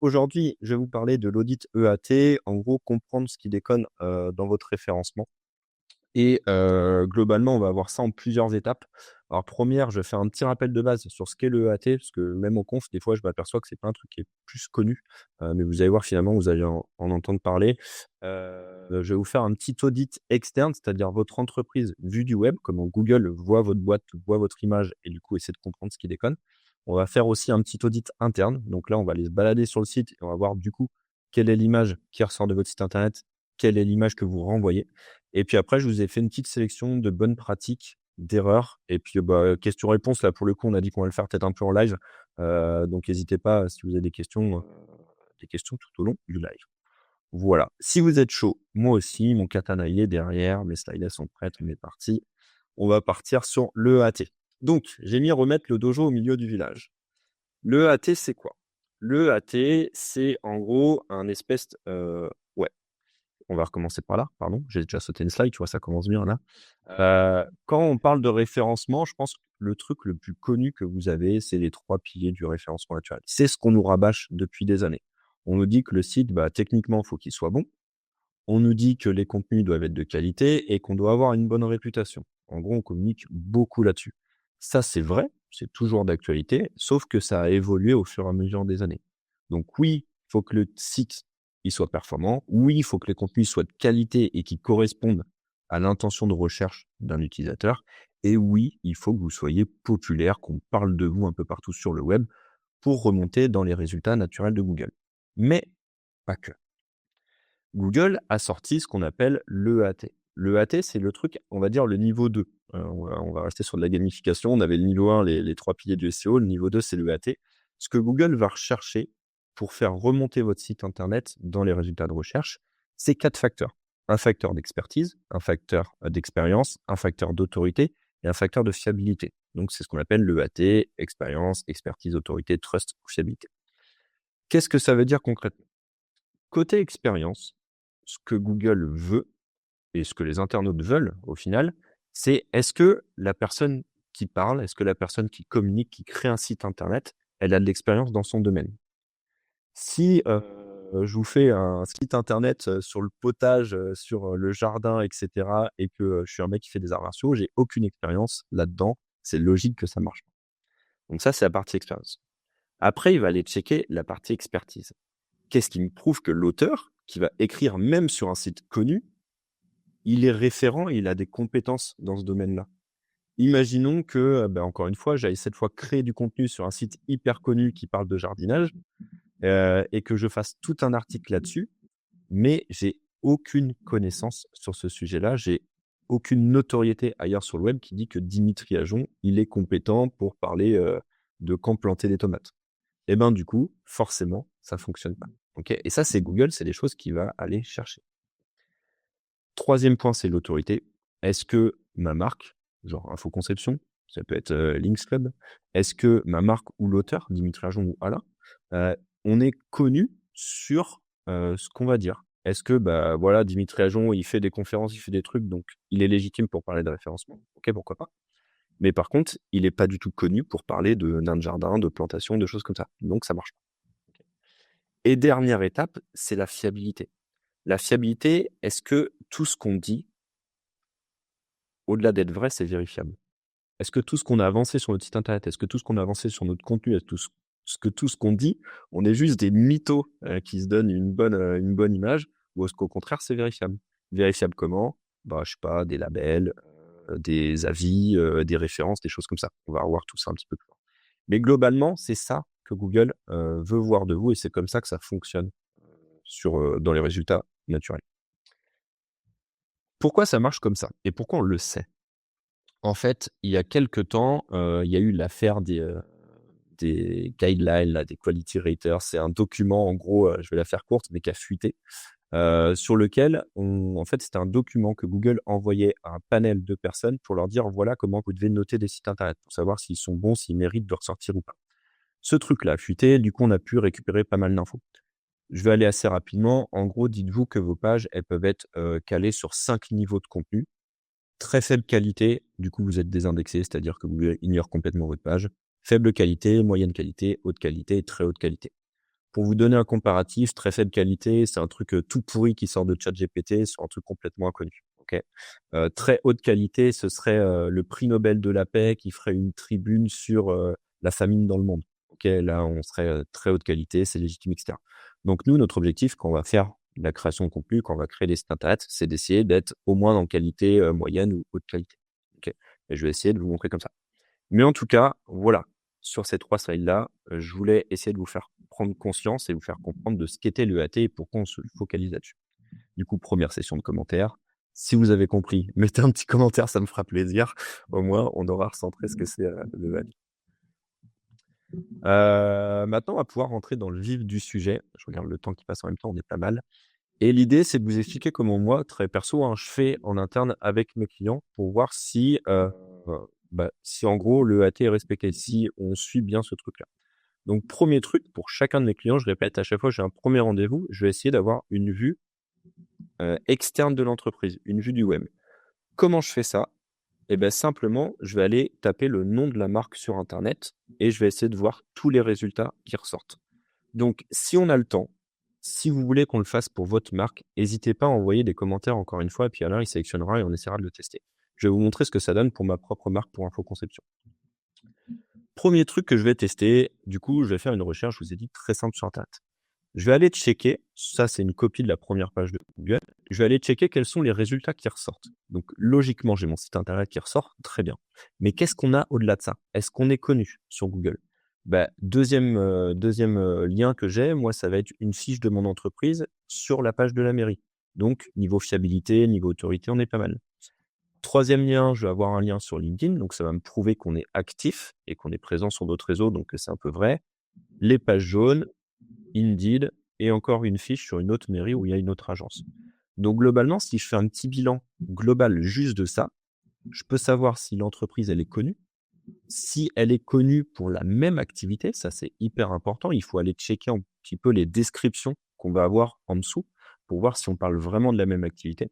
Aujourd'hui, je vais vous parler de l'audit EAT. En gros, comprendre ce qui déconne, dans votre référencement et globalement, on va voir ça en plusieurs étapes. Alors première, je fais un petit rappel de base sur ce qu'est le EAT, parce que même en conf, des fois, je m'aperçois que c'est pas un truc qui est plus connu, mais vous allez voir finalement, vous allez en entendre parler. Je vais vous faire un petit audit externe, c'est-à-dire votre entreprise vue du web, comment Google voit votre boîte, voit votre image et du coup, essaie de comprendre ce qui déconne. On va faire aussi un petit audit interne. Donc là, on va aller se balader sur le site et on va voir du coup, quelle est l'image qui ressort de votre site internet, quelle est l'image que vous renvoyez. Et puis après, je vous ai fait une petite sélection de bonnes pratiques, d'erreurs et puis, bah, questions-réponses. Là, pour le coup, on a dit qu'on va le faire peut-être un peu en live, donc n'hésitez pas si vous avez des questions tout au long du live. Voilà. Si vous êtes chaud, moi aussi, mon katana, il est derrière, mes slides sont prêtes, on est parti. On va partir sur l'EAT. Donc, j'ai mis remettre le dojo au milieu du village. L'EAT, c'est quoi? L'EAT, c'est en gros un espèce, ouais, on va recommencer par là, pardon, j'ai déjà sauté une slide, tu vois, ça commence bien là. Quand on parle de référencement, je pense que le truc le plus connu que vous avez, c'est les 3 piliers du référencement naturel. C'est ce qu'on nous rabâche depuis des années. On nous dit que le site, bah, techniquement, il faut qu'il soit bon. On nous dit que les contenus doivent être de qualité et qu'on doit avoir une bonne réputation. En gros, on communique beaucoup là-dessus. Ça, c'est vrai, c'est toujours d'actualité, sauf que ça a évolué au fur et à mesure des années. Donc oui, il faut que le site il soit performant. Oui, il faut que les contenus soient de qualité et qui correspondent à l'intention de recherche d'un utilisateur. Et oui, il faut que vous soyez populaire, qu'on parle de vous un peu partout sur le web pour remonter dans les résultats naturels de Google. Mais pas que. Google a sorti ce qu'on appelle l'EAT. L'EAT, c'est le truc, on va dire le niveau 2. On va rester sur de la gamification. On avait le niveau 1, les 3 piliers du SEO. Le niveau 2, c'est l'EAT. Ce que Google va rechercher pour faire remonter votre site internet dans les résultats de recherche, c'est 4 facteurs. Un facteur d'expertise, un facteur d'expérience, un facteur d'autorité et un facteur de fiabilité. Donc, c'est ce qu'on appelle l'EAT, expérience, expertise, autorité, trust ou fiabilité. Qu'est-ce que ça veut dire concrètement? Côté expérience, ce que Google veut et ce que les internautes veulent au final, c'est est-ce que la personne qui parle, est-ce que la personne qui communique, qui crée un site internet, elle a de l'expérience dans son domaine? Si, je vous fais un site internet, sur le potage, sur, le jardin et cetera et que, je suis un mec qui fait des arts martiaux, j'ai aucune expérience là-dedans, c'est logique que ça marche pas. Donc ça, c'est la partie expérience. Après, il va aller checker la partie expertise. Qu'est-ce qui me prouve que l'auteur, qui va écrire même sur un site connu, il est référent, il a des compétences dans ce domaine-là. Imaginons que, bah, encore une fois, j'aille cette fois créer du contenu sur un site hyper connu qui parle de jardinage, et que je fasse tout un article là-dessus, mais j'ai aucune connaissance sur ce sujet-là. J'ai aucune notoriété ailleurs sur le web qui dit que Dimitri Ajon, il est compétent pour parler, de quand planter des tomates. Et ben, du coup, forcément, ça fonctionne pas. OK? Et ça, c'est Google, c'est des choses qu'il va aller chercher. 3e point, c'est l'autorité. Est-ce que ma marque, genre Infoconception, ça peut être, Links Club, est-ce que ma marque ou l'auteur, Dimitri Ajon ou Alain, on est connu sur, ce qu'on va dire? Est-ce que, bah, voilà, Dimitri Ajon, il fait des conférences, il fait des trucs, donc il est légitime pour parler de référencement. OK, pourquoi pas. Mais par contre, il est pas du tout connu pour parler de nains de jardin, de plantation, de choses comme ça. Donc ça marche pas. Et dernière étape, c'est la fiabilité. La fiabilité, est-ce que tout ce qu'on dit, au-delà d'être vrai, c'est vérifiable? Est-ce que tout ce qu'on a avancé sur notre site internet, est-ce que tout ce qu'on a avancé sur notre contenu, est-ce que tout ce qu'on dit, on est juste des mythos, qui se donnent une bonne image ou est-ce qu'au contraire c'est vérifiable? Vérifiable comment? Bah, je sais pas, des labels, des avis, des références, des choses comme ça. On va revoir tout ça un petit peu plus loin. Mais globalement, c'est ça que Google, veut voir de vous et c'est comme ça que ça fonctionne dans les résultats naturels. Pourquoi ça marche comme ça et pourquoi on le sait? En fait, il y a quelque temps, il y a eu l'affaire des guidelines là, des quality raters. C'est un document en gros, je vais la faire courte, mais qui a fuité, sur lequel en fait, c'était un document que Google envoyait à un panel de personnes pour leur dire: «Voilà comment vous devez noter des sites internet», pour savoir s'ils sont bons, s'ils méritent de ressortir ou pas. Ce truc-là a fuité, du coup, on a pu récupérer pas mal d'infos. Je vais aller assez rapidement. En gros, dites-vous que vos pages, elles peuvent être, calées sur 5 niveaux de contenu. Très faible qualité, du coup, vous êtes désindexé, c'est-à-dire que Google ignore complètement votre page. Faible qualité, moyenne qualité, haute qualité et très haute qualité. Pour vous donner un comparatif, très faible qualité, c'est un truc, tout pourri qui sort de ChatGPT sur un truc complètement inconnu, OK? Très haute qualité, ce serait, le prix Nobel de la paix qui ferait une tribune sur, la famine dans le monde. OK, là, on serait, très haute qualité, c'est légitime et cetera. Donc nous, notre objectif quand on va faire de la création de contenu, quand on va créer des sites internet, c'est d'essayer d'être au moins dans qualité, moyenne ou haute qualité. OK? Et je vais essayer de vous montrer comme ça. Mais en tout cas, voilà, sur ces 3 slides-là, je voulais essayer de vous faire prendre conscience et vous faire comprendre de ce qu'était le l'EAT et pourquoi on se focalise là-dessus. Du coup, première session de commentaires. Si vous avez compris, mettez un petit commentaire, ça me fera plaisir. Au moins, on aura recentré ce que c'est, le l'EAT. Maintenant, on va pouvoir rentrer dans le vif du sujet. Je regarde le temps qui passe en même temps, on est pas mal. Et l'idée, c'est de vous expliquer comment moi, très perso, hein, je fais en interne avec mes clients pour voir si, si en gros le l'EAT est respecté, si on suit bien ce truc-là. Donc premier truc, pour chacun de mes clients, je répète à chaque fois, j'ai un premier rendez-vous, je vais essayer d'avoir une vue, externe de l'entreprise, une vue du web. Comment je fais ça? Et ben simplement, je vais aller taper le nom de la marque sur internet et je vais essayer de voir tous les résultats qui ressortent. Donc, si on a le temps, si vous voulez qu'on le fasse pour votre marque, n'hésitez pas à envoyer des commentaires encore une fois, et puis Alain, il sélectionnera et on essaiera de le tester. Je vais vous montrer ce que ça donne pour ma propre marque pour Infoconception. Premier truc que je vais tester, du coup, je vais faire une recherche, je vous ai dit, très simple sur Internet. Je vais aller checker, ça c'est une copie de la première page de Google, je vais aller checker quels sont les résultats qui ressortent. Donc logiquement, j'ai mon site internet qui ressort, très bien. Mais qu'est-ce qu'on a au-delà de ça? Est-ce qu'on est connu sur Google? Bah, deuxième lien que j'ai, moi, ça va être une fiche de mon entreprise sur la page de la mairie. Donc niveau fiabilité, niveau autorité, on est pas mal. Troisième lien, je vais avoir un lien sur LinkedIn, donc ça va me prouver qu'on est actif et qu'on est présent sur d'autres réseaux, donc c'est un peu vrai. Les pages jaunes, Indeed et encore une fiche sur une autre mairie où il y a une autre agence. Donc globalement, si je fais un petit bilan global juste de ça, je peux savoir si l'entreprise, elle est connue. Si elle est connue pour la même activité, ça c'est hyper important, il faut aller checker un petit peu les descriptions qu'on va avoir en dessous pour voir si on parle vraiment de la même activité.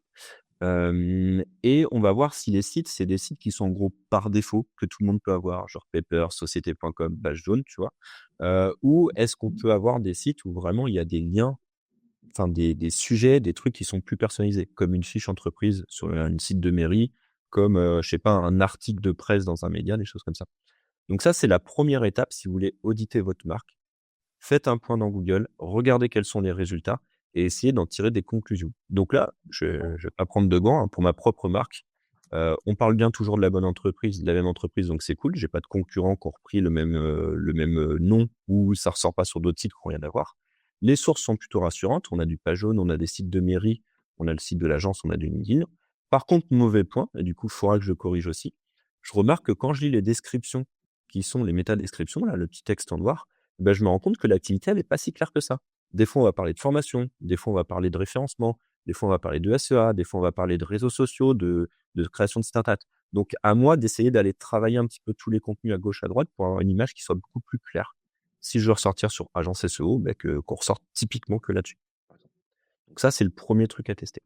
Et on va voir si les sites, c'est des sites qui sont en gros par défaut, que tout le monde peut avoir, genre Paper, société.com, page jaune, tu vois? Ou est-ce qu'on peut avoir des sites où vraiment il y a des liens, enfin des sujets, des trucs qui sont plus personnalisés, comme une fiche entreprise sur un site de mairie, comme, je sais pas, un article de presse dans un média, des choses comme ça. Donc ça, c'est la première étape si vous voulez auditer votre marque. Faites un point dans Google, regardez quels sont les résultats et essayez d'en tirer des conclusions. Donc là, je vais pas prendre de gants, hein, pour ma propre marque. On parle bien toujours de la bonne entreprise, de la même entreprise, donc c'est cool. J'ai pas de concurrents qui ont repris le même nom ou ça ressort pas sur d'autres sites qui ont rien à voir. Les sources sont plutôt rassurantes. On a du page jaune, on a des sites de mairie, on a le site de l'agence, on a du LinkedIn. Par contre, mauvais point, et du coup, il faudra que je corrige aussi. Je remarque que quand je lis les descriptions, qui sont les métadescriptions, là, le petit texte en noir, ben je me rends compte que l'activité, elle est pas si claire que ça. Des fois, on va parler de formation, des fois, on va parler de référencement, des fois, on va parler de SEA, des fois, on va parler de réseaux sociaux, de création de site internet. Donc, à moi d'essayer d'aller travailler un petit peu tous les contenus à gauche, à droite pour avoir une image qui soit beaucoup plus claire. Si je veux ressortir sur agence SEO, ben qu'on ressorte typiquement que là-dessus. Donc ça, c'est le premier truc à tester.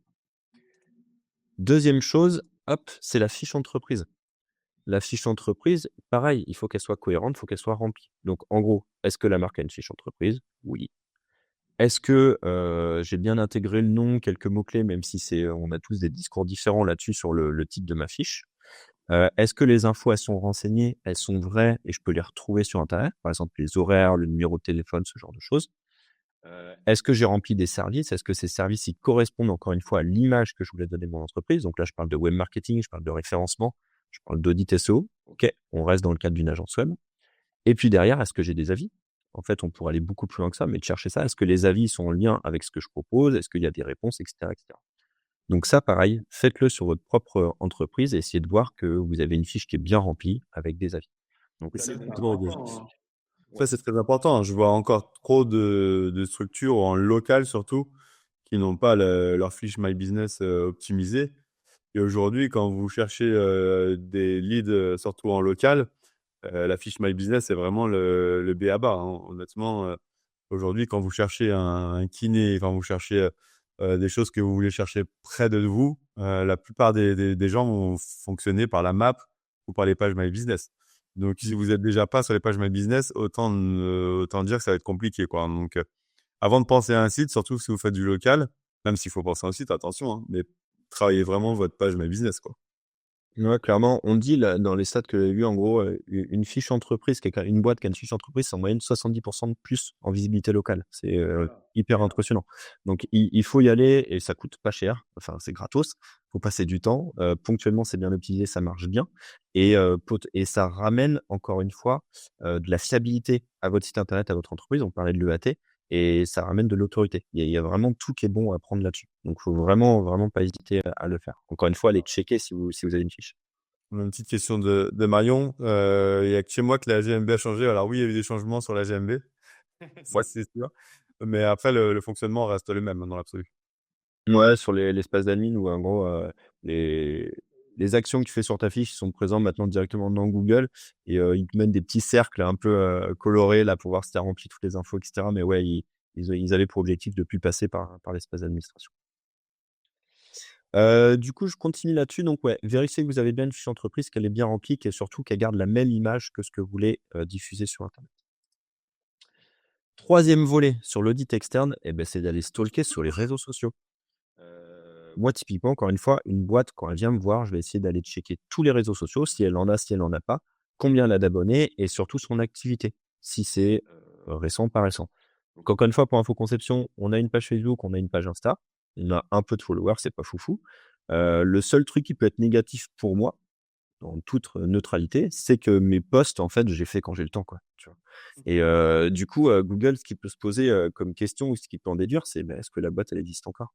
Deuxième chose, hop, c'est la fiche entreprise. La fiche entreprise, pareil, il faut qu'elle soit cohérente, il faut qu'elle soit remplie. Donc en gros, est-ce que la marque a une fiche entreprise? Oui. Est-ce que, j'ai bien intégré le nom, quelques mots-clés, même si on a tous des discours différents là-dessus sur le titre de ma fiche? Est-ce que les infos, elles sont renseignées, elles sont vraies et je peux les retrouver sur internet? Par exemple, les horaires, le numéro de téléphone, ce genre de choses. Est-ce que j'ai rempli des services? Est-ce que ces services, ils correspondent encore une fois à l'image que je voulais donner de mon entreprise? Donc là, je parle de web marketing, je parle de référencement, je parle d'audit SEO. OK, on reste dans le cadre d'une agence web. Et puis derrière, est-ce que j'ai des avis? En fait, on pourrait aller beaucoup plus loin que ça, mais de chercher ça. Est-ce que les avis sont en lien avec ce que je propose? Est-ce qu'il y a des réponses, et cetera, et cetera. Donc ça, pareil, faites-le sur votre propre entreprise et essayez de voir que vous avez une fiche qui est bien remplie avec des avis. Donc Et là, c'est c'est important, hein. Ouais, c'est très important. Je vois encore trop de structures en local surtout qui n'ont pas leur fiche My Business optimisée. Et aujourd'hui, quand vous cherchez des leads, surtout en local, la fiche My Business, c'est vraiment le b.a-ba, hein. Honnêtement, aujourd'hui, quand vous cherchez un kiné, quand vous cherchez des choses que vous voulez chercher près de vous, la plupart des gens vont fonctionner par la map ou par les pages My Business. Donc, si vous êtes déjà pas sur les pages My Business, autant dire que ça va être compliqué, quoi. Donc, avant de penser à un site, surtout si vous faites du local, même s'il faut penser à un site, attention, hein, mais travaillez vraiment votre page My Business, quoi. Ouais, clairement, on dit là, dans les stats que j'ai vues, en gros, une fiche entreprise, une boîte qui a une fiche entreprise, c'est en moyenne 70% de plus en visibilité locale. C'est hyper impressionnant. Donc, il faut y aller et ça coûte pas cher. Enfin, c'est gratos. Faut passer du temps. Ponctuellement, c'est bien optimisé, ça marche bien. Et ça ramène, encore une fois, de la fiabilité à votre site internet, à votre entreprise. On parlait de l'EAT. Et ça ramène de l'autorité. Il y a vraiment tout qui est bon à prendre là-dessus. Donc, faut vraiment, vraiment pas hésiter à le faire. Encore une fois, allez checker si vous avez une fiche. On a une petite question de Marion. Il y a que chez moi que la GMB a changé. Alors oui, il y a eu des changements sur la GMB, ça Ouais. c'est sûr. Mais après, le fonctionnement reste le même, hein, dans l'absolu. Ouais, sur l'espace d'admin où en gros, les les actions que tu fais sur ta fiche sont présentes maintenant directement dans Google et ils te mettent des petits cercles un peu, colorés là pour voir si tu as rempli toutes les infos et cetera. Mais ouais, ils avaient pour objectif de plus passer par l'espace d'administration. Du coup, je continue là-dessus donc ouais, vérifiez que vous avez bien une fiche entreprise, qu'elle est bien remplie, et surtout qu'elle garde la même image que ce que vous voulez, diffuser sur internet. Troisième volet sur l'audit externe et ben c'est d'aller stalker sur les réseaux sociaux. Moi, typiquement, encore une fois, une boîte, quand elle vient me voir, je vais essayer d'aller checker tous les réseaux sociaux, si elle en a, si elle en a pas, combien elle a d'abonnés et surtout son activité, si c'est, récent ou pas récent. Donc encore une fois, pour Infoconception, on a une page Facebook, on a une page Insta, on a un peu de followers, c'est pas foufou. Le seul truc qui peut être négatif pour moi, dans toute, neutralité, c'est que mes posts, en fait, j'ai fait quand j'ai le temps, quoi, tu vois? Et du coup, Google, ce qui peut se poser, comme question ou ce qu'il peut en déduire, c'est: «Est-ce que la boîte, elle existe encore?»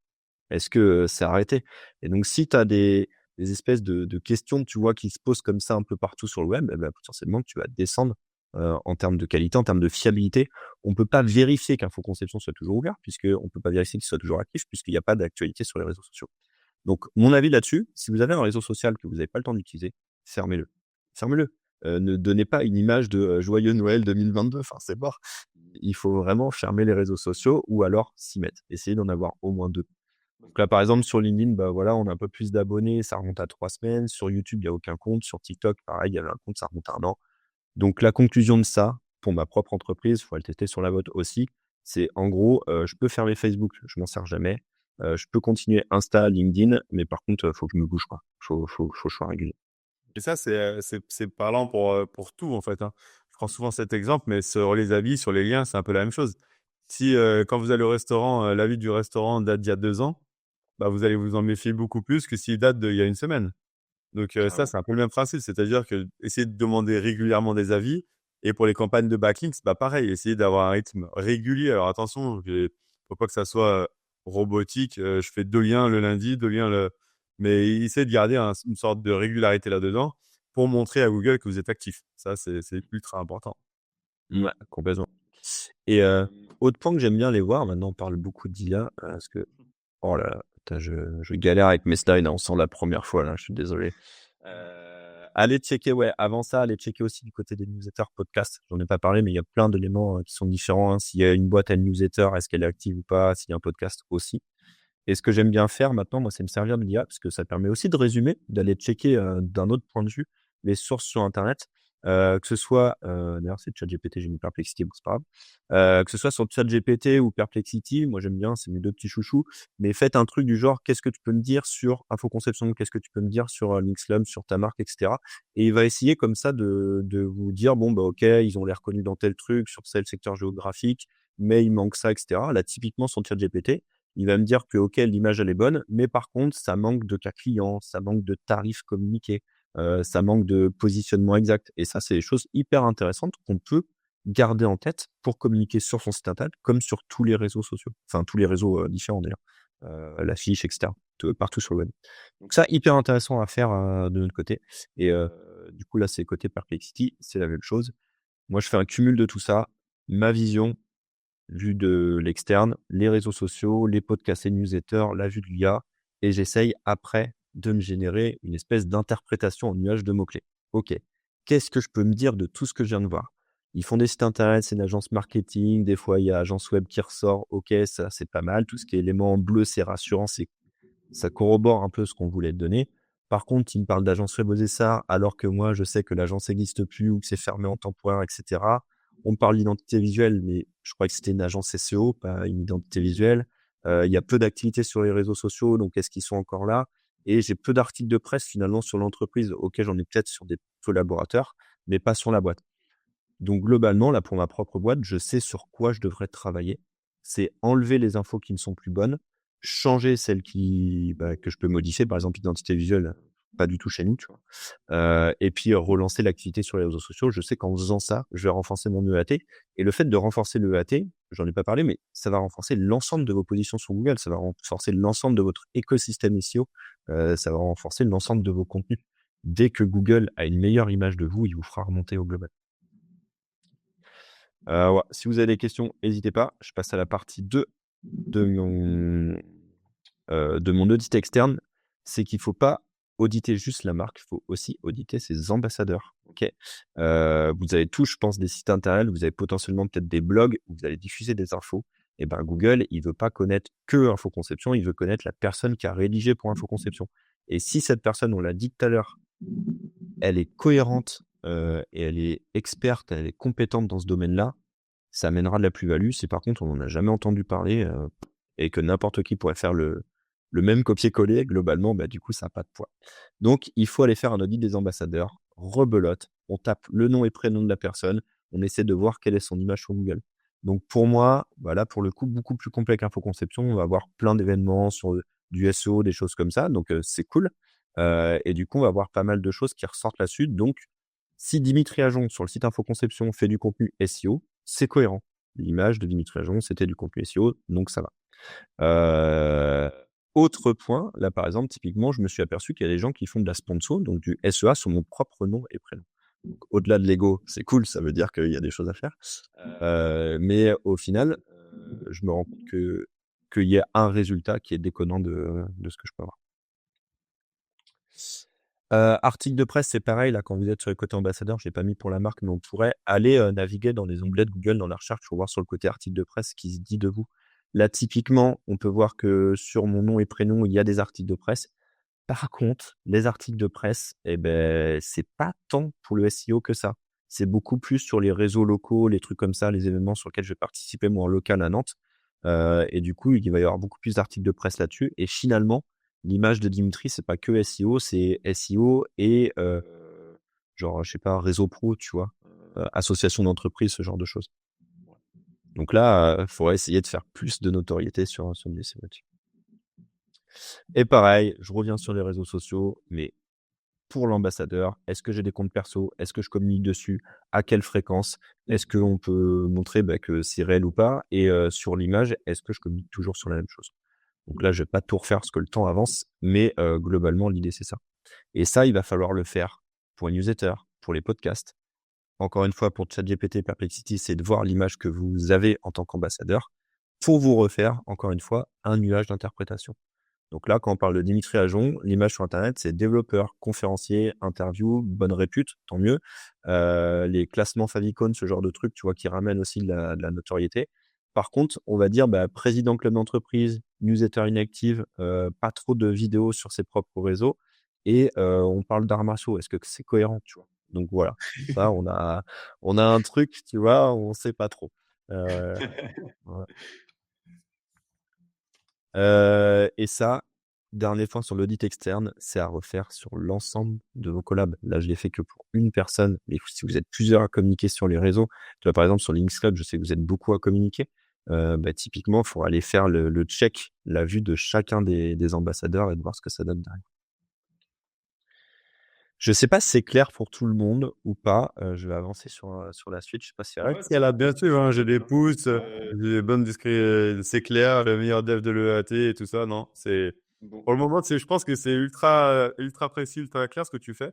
Est-ce que, c'est arrêté? Et donc si tu as des espèces de questions, tu vois, qui se posent comme ça un peu partout sur le web, et bah, potentiellement que tu vas descendre, en termes de qualité, en termes de fiabilité. On peut pas vérifier qu'Infoconception soit toujours ouvert, puisqu'on peut pas vérifier qu'il soit toujours actif, puisqu'il y a pas d'actualité sur les réseaux sociaux. Donc mon avis là-dessus, si vous avez un réseau social que vous avez pas le temps d'utiliser, fermez-le. Fermez-le. Ne donnez pas une image de, joyeux Noël 2022, enfin c'est mort. Il faut vraiment fermer les réseaux sociaux ou alors s'y mettre. Essayez d'en avoir au moins 2. Donc là, par exemple, sur LinkedIn, bah, voilà, on a un peu plus d'abonnés, ça remonte à 3 semaines. Sur YouTube, il y a aucun compte. Sur TikTok, pareil, il y avait un compte, ça remonte à 1 an. Donc la conclusion de ça, pour ma propre entreprise, il faut le tester sur la vôtre aussi, c'est en gros, je peux fermer Facebook, je m'en sers jamais. Je peux continuer Insta, LinkedIn, mais par contre, faut que je me bouge, quoi. Faut que je sois régulier. Et ça, c'est parlant pour tout, en fait, hein. Je prends souvent cet exemple, mais sur les avis, sur les liens, c'est un peu la même chose. Si, quand vous allez au restaurant, l'avis du restaurant date d'il y a 2 ans, bah, vous allez vous en méfier beaucoup plus que s'il date d'il y a 1 semaine. Donc ça, Carrément. c'est un peu le même principe. C'est-à-dire que essayer de demander régulièrement des avis et pour les campagnes de backlinks, bah, pareil, essayer d'avoir un rythme régulier. Alors attention, faut pas que ça soit, robotique, je fais 2 liens le lundi, 2 liens le mais essayez de garder une sorte de régularité là-dedans pour montrer à Google que vous êtes actif. Ça, c'est ultra important. Ouais, complètement. Et autre point que j'aime bien les voir, maintenant on parle beaucoup d'IA, parce que oh là là, putain, je galère avec mes slides, hein, on sent la première fois là, je suis désolé. Allez checker, ouais, avant ça, allez checker aussi du côté des newsletters, podcasts. J'en ai pas parlé, mais il y a plein d'éléments, qui sont différents, hein. S'il y a une boîte à newsletter, est-ce qu'elle est active ou pas? S'il y a un podcast aussi. Et ce que j'aime bien faire maintenant, moi, c'est me servir de l'IA parce que ça permet aussi de résumer, d'aller checker, d'un autre point de vue les sources sur internet, que ce soit, d'ailleurs c'est ChatGPT, j'ai mis Perplexity, bon c'est pas grave. Que ce soit sur ChatGPT ou Perplexity, moi j'aime bien, c'est mes 2 petits chouchous, mais faites un truc du genre: «Qu'est-ce que tu peux me dire sur Infoconception? Qu'est-ce que tu peux me dire sur, Linkslume, sur ta marque?» et cetera. Et il va essayer comme ça de vous dire: «Bon, bah, OK, ils ont l'air connus dans tel truc, sur tel secteur géographique, mais il manque ça» et cetera. Là, typiquement sur ChatGPT, il va me dire que OK, l'image elle est bonne, mais par contre, ça manque de cas clients, ça manque de tarifs communiqués, ça manque de positionnement exact. Et ça, c'est des choses hyper intéressantes qu'on peut garder en tête pour communiquer sur son site internet, comme sur tous les réseaux sociaux. Enfin, tous les réseaux, différents d'ailleurs, la fiche et cetera, partout sur le web. Donc ça, hyper intéressant à faire, de notre côté. Et du coup, là, c'est côté Perplexity, c'est la même chose. Moi, je fais un cumul de tout ça, ma vision, vue de l'externe, les réseaux sociaux, les podcasts et newsletters, la vue de l'IA, et j'essaye après de me générer une espèce d'interprétation en nuage de mots-clés. OK, qu'est-ce que je peux me dire de tout ce que je viens de voir? Ils font des sites internet, c'est une agence marketing, des fois il y a agence web qui ressort, OK, ça c'est pas mal. Tout ce qui est élément en bleu, c'est rassurant, ça corrobore un peu ce qu'on voulait te donner. Par contre, ils me parlent d'agence web aux essarts, alors que moi je sais que l'agence n'existe plus ou que c'est fermé en temporaire, etc. On parle d'identité visuelle, mais je crois que c'était une agence SEO, pas une identité visuelle. Il y a peu d'activités sur les réseaux sociaux, donc est-ce qu'ils sont encore là? Et j'ai peu d'articles de presse finalement sur l'entreprise. OK, j'en ai peut-être sur des collaborateurs, mais pas sur la boîte. Donc globalement, là, pour ma propre boîte, je sais sur quoi je devrais travailler. C'est enlever les infos qui ne sont plus bonnes, changer celles que je peux modifier. Par exemple, identité visuelle, pas du tout chez nous, tu vois? Et puis, relancer l'activité sur les réseaux sociaux. Je sais qu'en faisant ça, je vais renforcer mon EAT et le fait de renforcer le EAT, j'en ai pas parlé, mais ça va renforcer l'ensemble de vos positions sur Google. Ça va renforcer l'ensemble de votre écosystème SEO. Ça va renforcer l'ensemble de vos contenus. Dès que Google a une meilleure image de vous, il vous fera remonter au global. Ouais, si vous avez des questions, n'hésitez pas. Je passe à la partie 2 de mon audit externe. C'est qu'il faut pas auditer juste la marque, il faut aussi auditer ses ambassadeurs. OK? Vous avez tous, je pense, des sites internet, vous avez potentiellement peut-être des blogs où vous allez diffuser des infos. Et ben, Google, il veut pas connaître que Infoconception, il veut connaître la personne qui a rédigé pour Infoconception. Et si cette personne, on l'a dit tout à l'heure, elle est cohérente, et elle est experte, elle est compétente dans ce domaine-là, ça amènera de la plus-value. Si par contre on n'en a jamais entendu parler, et que n'importe qui pourrait faire le même copier-coller, globalement, bah, du coup, ça a pas de poids. Donc il faut aller faire un audit des ambassadeurs, rebelote, on tape le nom et prénom de la personne, on essaie de voir quelle est son image sur Google. Donc pour moi, voilà, pour le coup, beaucoup plus complet qu'Infoconception. On va avoir plein d'événements sur, du SEO, des choses comme ça, donc c'est cool. Et du coup, on va avoir pas mal de choses qui ressortent là-dessus. Donc si Dimitri Ajon, sur le site Infoconception, fait du contenu SEO, c'est cohérent. L'image de Dimitri Ajon, c'était du contenu SEO, donc ça va. Autre point, là, par exemple, typiquement, je me suis aperçu qu'il y a des gens qui font de la sponsor, donc du SEA sur mon propre nom et prénom. Donc, au-delà de l'ego, c'est cool, ça veut dire qu'il y a des choses à faire. Mais au final, je me rends compte qu'il y a un résultat qui est déconnant de ce que je peux avoir. Article de presse, c'est pareil, là, quand vous êtes sur le côté ambassadeur, je l'ai pas mis pour la marque, mais on pourrait aller, naviguer dans les onglets de Google, dans la recherche, pour voir sur le côté article de presse ce qui se dit de vous. Là, typiquement, on peut voir que sur mon nom et prénom, il y a des articles de presse. Par contre, les articles de presse, eh ben, c'est pas tant pour le SEO que ça. C'est beaucoup plus sur les réseaux locaux, les trucs comme ça, les événements sur lesquels je vais participer, moi, en local à Nantes. Et du coup, il va y avoir beaucoup plus d'articles de presse là-dessus. Et finalement, l'image de Dimitri, c'est pas que SEO, c'est SEO et genre, je sais pas, réseau pro, tu vois, association d'entreprise, ce genre de choses. Donc là, il faudrait essayer de faire plus de notoriété sur le SEO là-dessus. Et pareil, je reviens sur les réseaux sociaux, mais pour l'ambassadeur, est-ce que j'ai des comptes perso? Est-ce que je communique dessus? À quelle fréquence? Est-ce qu'on peut montrer que c'est réel ou pas? Et sur l'image, est-ce que je communique toujours sur la même chose? Donc là, je vais pas tout refaire parce que le temps avance, mais globalement, l'idée, c'est ça. Et ça, il va falloir le faire pour les newsletters, pour les podcasts. Encore une fois, pour ChatGPT et Perplexity, c'est de voir l'image que vous avez en tant qu'ambassadeur pour vous refaire, encore une fois, un nuage d'interprétation. Donc là, quand on parle de Dimitri Ajon, l'image sur Internet, c'est développeur, conférencier, interview, bonne répute, tant mieux. Les classements favicon, ce genre de trucs, tu vois, qui ramènent aussi de la notoriété. Par contre, on va dire président club d'entreprise, newsletter inactive, pas trop de vidéos sur ses propres réseaux et on parle d'arts martiaux. Est-ce que c'est cohérent, tu vois? Donc voilà, ça, on a un truc, tu vois, on sait pas trop. Voilà. Et ça, dernier point sur l'audit externe, c'est à refaire sur l'ensemble de vos collabs. Là, je l'ai fait que pour une personne, mais si vous êtes plusieurs à communiquer sur les réseaux, tu vois, par exemple, sur Links Club, je sais que vous êtes beaucoup à communiquer. Typiquement, il faut aller faire le check, la vue de chacun des ambassadeurs et de voir ce que ça donne derrière. Je sais pas si c'est clair pour tout le monde ou pas. Je vais avancer sur la suite. Je sais pas si Ouais, si elle a bien sûr, hein, j'ai des pouces, j'ai des bonnes c'est clair, le meilleur dev de l'EAT et tout ça, non, c'est, bon. pour le moment, je pense que c'est ultra, ultra précis, ultra clair ce que tu fais.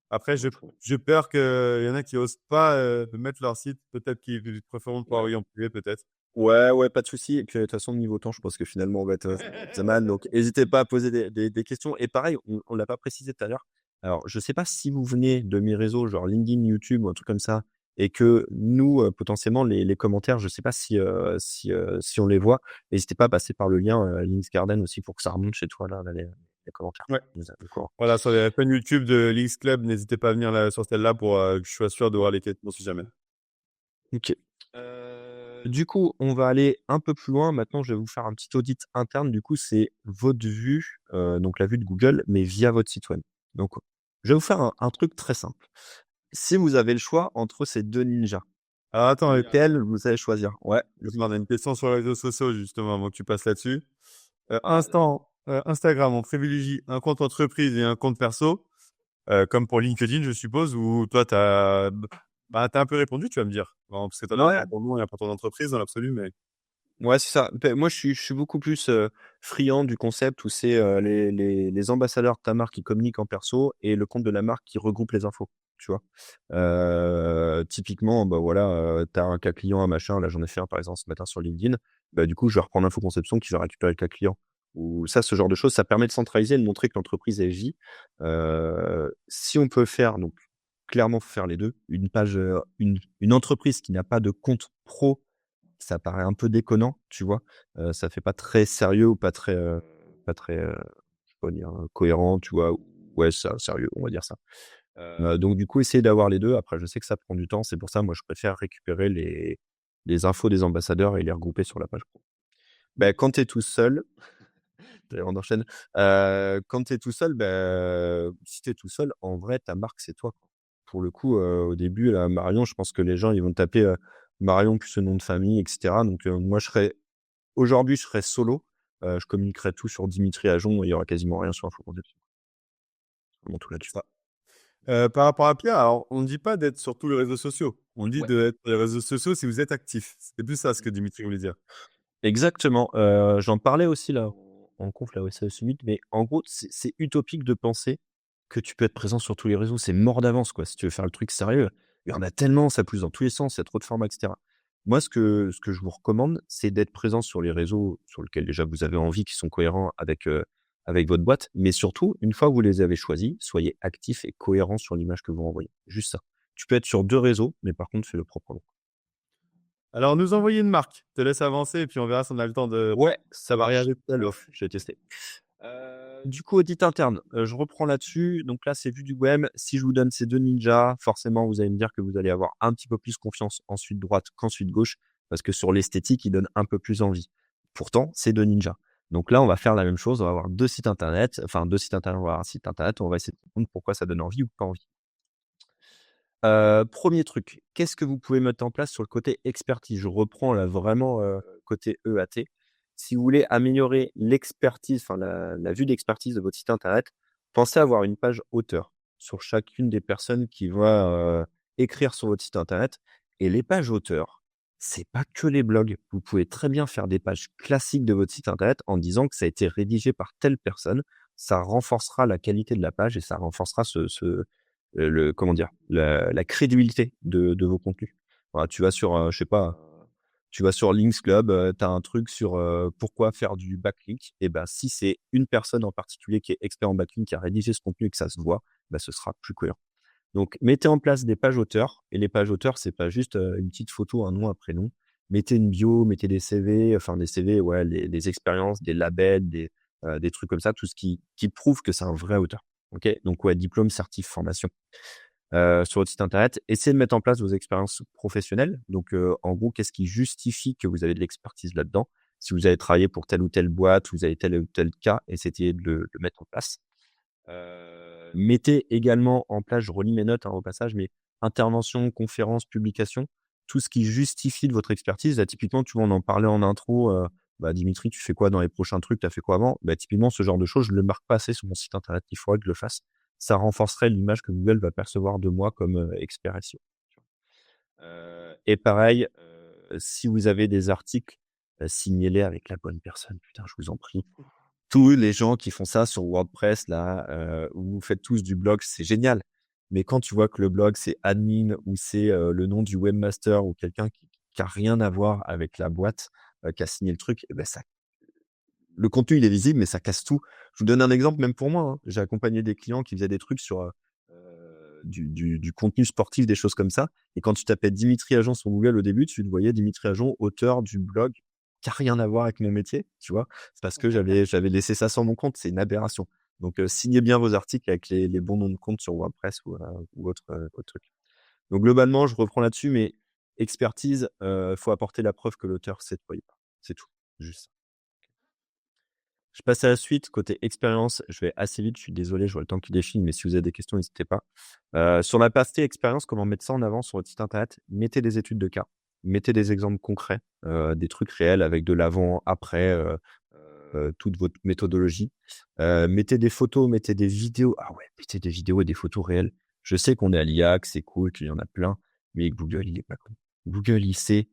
Après, j'ai peur qu'il y en a qui osent pas mettre leur site, peut-être qu'ils préfèrent pas envoyer en privé, peut-être. Ouais, pas de souci. Et puis, de toute façon, niveau temps, je pense que finalement, on va être pas mal. Donc, n'hésitez pas à poser des questions. Et pareil, on l'a pas précisé tout à l'heure. Alors, je sais pas si vous venez de mes réseaux, genre LinkedIn, YouTube ou un truc comme ça, et que nous, potentiellement, les commentaires, je sais pas si on les voit. N'hésitez pas à passer par le lien Links Garden aussi pour que ça remonte chez toi, là, les commentaires. Ouais. D'accord. Voilà, sur la chaîne YouTube de Links Club, n'hésitez pas à venir là, sur celle-là pour que je sois sûr de voir les questions si jamais. OK. Du coup, on va aller un peu plus loin. Maintenant, je vais vous faire un petit audit interne. Du coup, c'est votre vue, donc la vue de Google, mais via votre site web. Donc, je vais vous faire un truc très simple. Si vous avez le choix entre ces 2 ninjas, Alors attends, lequel vous allez choisir? Ouais, on a une question sur les réseaux sociaux justement avant que tu passes là-dessus. ah Instagram, on privilégie un compte entreprise et un compte perso, comme pour LinkedIn, je suppose, où toi, t'as un peu répondu, tu vas me dire. Bon, parce que toi, ouais. t'as ton nom, il n'y a pas ton entreprise dans l'absolu, mais Ouais, c'est ça. Moi, je suis beaucoup plus, friand du concept où c'est, les ambassadeurs de ta marque qui communiquent en perso et le compte de la marque qui regroupe les infos, tu vois? Typiquement, bah, voilà, tu as un cas client, un machin, là, j'en ai fait un, par exemple, ce matin sur LinkedIn. Bah, du coup, je vais reprendre Info Conception qui va récupérer le cas client ou ça, ce genre de choses, ça permet de centraliser et de montrer que l'entreprise, elle vit. Si on peut faire donc clairement, faut faire les 2. Une page, une entreprise qui n'a pas de compte pro, ça paraît un peu déconnant, tu vois? Ça fait pas très sérieux ou pas très, je sais pas dire, cohérent, tu vois? Ouais, ça sérieux, on va dire ça. Donc du coup, essayer d'avoir les 2. Après, je sais que ça prend du temps, c'est pour ça, moi, je préfère récupérer les infos des ambassadeurs et les regrouper sur la page pro. Bah, quand tu es tout seul, d'ailleurs on enchaîne, quand tu es tout seul, si tu es tout seul, en vrai, ta marque, c'est toi, quoi. Pour le coup, au début, là, Marion, je pense que les gens, ils vont taper, Marion plus le nom de famille et cetera. Donc, moi, aujourd'hui, je serais solo, je communiquerai tout sur Dimitri Ajon et il y aura quasiment rien sur Info-Conception. Vraiment tout là-dessus. ça. Par rapport à Pierre, alors, on ne dit pas d'être sur tous les réseaux sociaux. On dit Ouais. d'être sur les réseaux sociaux si vous êtes actif. C'est plus ça ce que Dimitri voulait dire. Exactement, j'en parlais aussi là en conf là, au CE Summit, mais en gros, c'est utopique de penser que tu peux être présent sur tous les réseaux. C'est mort d'avance, quoi. Si tu veux faire le truc sérieux, il y en a tellement, ça pousse dans tous les sens, il y a trop de formats et cetera. Moi, ce que je vous recommande, c'est d'être présent sur les réseaux sur lesquels déjà vous avez envie, qui sont cohérents avec votre boîte, mais surtout, une fois que vous les avez choisis, soyez actif et cohérent sur l'image que vous envoyez. Juste ça. Tu peux être sur 2 réseaux, mais par contre, fais-le proprement. Alors, nous envoyer une marque. Je te laisse avancer et puis on verra si on a le temps de Ouais, ça marche. varier tout à l'heure. Je vais tester. Du coup, audit interne, je reprends là-dessus. Donc là, c'est vu du web. Si je vous donne ces 2 ninjas, forcément, vous allez me dire que vous allez avoir un petit peu plus confiance en suite droite qu'en suite gauche, parce que sur l'esthétique, ils donnent un peu plus envie. Pourtant, c'est 2 ninjas. Donc là, on va faire la même chose. On va avoir 2 sites internet, enfin 2 sites internet, on va avoir un site internet, on va essayer de comprendre pourquoi ça donne envie ou pas envie. 1er truc, qu'est-ce que vous pouvez mettre en place sur le côté expertise? Je reprends là vraiment, côté EAT. Si vous voulez améliorer l'expertise, enfin la vue d'expertise de votre site internet, pensez à avoir une page auteur sur chacune des personnes qui va, écrire sur votre site internet et les pages auteurs, c'est pas que les blogs. Vous pouvez très bien faire des pages classiques de votre site internet en disant que ça a été rédigé par telle personne. Ça renforcera la qualité de la page et ça renforcera le comment dire? La crédibilité de vos contenus. Voilà, tu vas sur, je sais pas, tu vas sur Links Club, tu as un truc sur, pourquoi faire du backlink et ben, si c'est une personne en particulier qui est expert en backlink, qui a rédigé ce contenu et que ça se voit, bah, ce sera plus cohérent. Donc mettez en place des pages auteurs et les pages auteurs, c'est pas juste, une petite photo, un nom, un prénom. Mettez une bio, mettez des CV, enfin des CV, ouais, des expériences, des labels, des trucs comme ça, tout ce qui prouve que c'est un vrai auteur. OK? Donc ouais, diplôme, certif, formation. Sur votre site internet, essayez de mettre en place vos expériences professionnelles. Donc, en gros, qu'est-ce qui justifie que vous avez de l'expertise là-dedans? Si vous avez travaillé pour telle ou telle boîte, vous avez tel ou tel cas, essayez de le mettre en place. Mettez également en place, je relis mes notes, hein, au passage, mais intervention, conférence, publication, tout ce qui justifie de votre expertise. Là, typiquement, tu vois, on en parlait en intro, bah, Dimitri, tu fais quoi dans les prochains trucs? Tu as fait quoi avant? Bah, typiquement, ce genre de choses, je le marque pas assez sur mon site internet. Il faudrait que je le fasse. Ça renforcerait l'image que Google va percevoir de moi comme, expert SEO. Et pareil, si vous avez des articles, signez-les avec la bonne personne. Putain, je vous en prie. Tous les gens qui font ça sur WordPress là, où vous faites tous du blog, c'est génial. Mais quand tu vois que le blog c'est admin ou c'est, le nom du webmaster ou quelqu'un qui a rien à voir avec la boîte, qui a signé le truc, et ben ça le contenu il est visible, mais ça casse tout. Je vous donne un exemple même pour moi, hein. J'ai accompagné des clients qui faisaient des trucs sur, du contenu sportif, des choses comme ça. Et quand tu tapais Dimitri Ajon sur Google au début, tu le voyais Dimitri Ajon, auteur du blog qui a rien à voir avec mon métier, tu vois? C'est parce que j'avais laissé ça sur mon compte, c'est une aberration. Donc, signez bien vos articles avec les bons noms de compte sur WordPress ou autre truc. Donc globalement, je reprends là-dessus, mais expertise, faut apporter la preuve que l'auteur s'est déployé. C'est tout, juste ça. Je passe à la suite, côté expérience, je vais assez vite, je suis désolé, je vois le temps qui défile, mais si vous avez des questions, n'hésitez pas. Sur la partie expérience, comment mettre ça en avant sur votre site internet? Mettez des études de cas, mettez des exemples concrets, des trucs réels avec de l'avant, après, toute votre méthodologie. Mettez des photos, mettez des vidéos. Ah ouais, mettez des vidéos et des photos réelles. Je sais qu'on est à l'IA, que c'est cool, qu'il y en a plein, mais Google, il est pas con. Google, il sait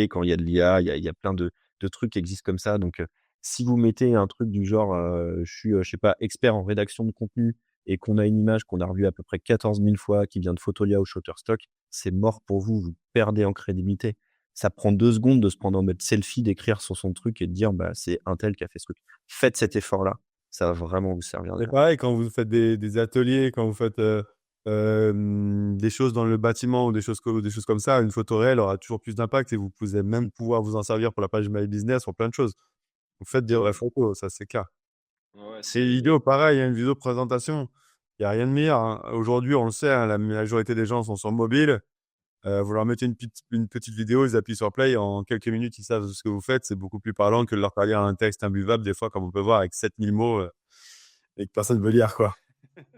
quand il y a de l'IA, il y a plein de trucs qui existent comme ça. Donc, si vous mettez un truc du genre, je suis, je sais pas, expert en rédaction de contenu et qu'on a une image qu'on a revue à peu près 14 000 fois qui vient de Fotolia ou Shutterstock, c'est mort pour vous. Vous perdez en crédibilité. Ça prend 2 secondes de se prendre en mode selfie, d'écrire sur son truc et de dire: «Bah, c'est untel qui a fait ce truc». Faites cet effort-là, ça va vraiment vous servir C'est derrière. pareil quand vous faites des ateliers, quand vous faites, des choses dans le bâtiment ou des choses comme ça, une photo réelle aura toujours plus d'impact et vous pouvez même pouvoir vous en servir pour la page My Business, pour plein de choses. Vous faites des vraies photos, ça c'est clair. Ouais, Et les vidéos, pareil, hein, une vidéo de présentation, il y a rien de meilleur, hein. Aujourd'hui, on le sait, hein, la majorité des gens sont sur mobile. Vous leur mettez une petite vidéo, ils appuient sur play, en quelques minutes, ils savent ce que vous faites. C'est beaucoup plus parlant que de leur faire lire un texte imbuvable, des fois, comme on peut voir, avec 7000 mots, et que personne veut lire, quoi.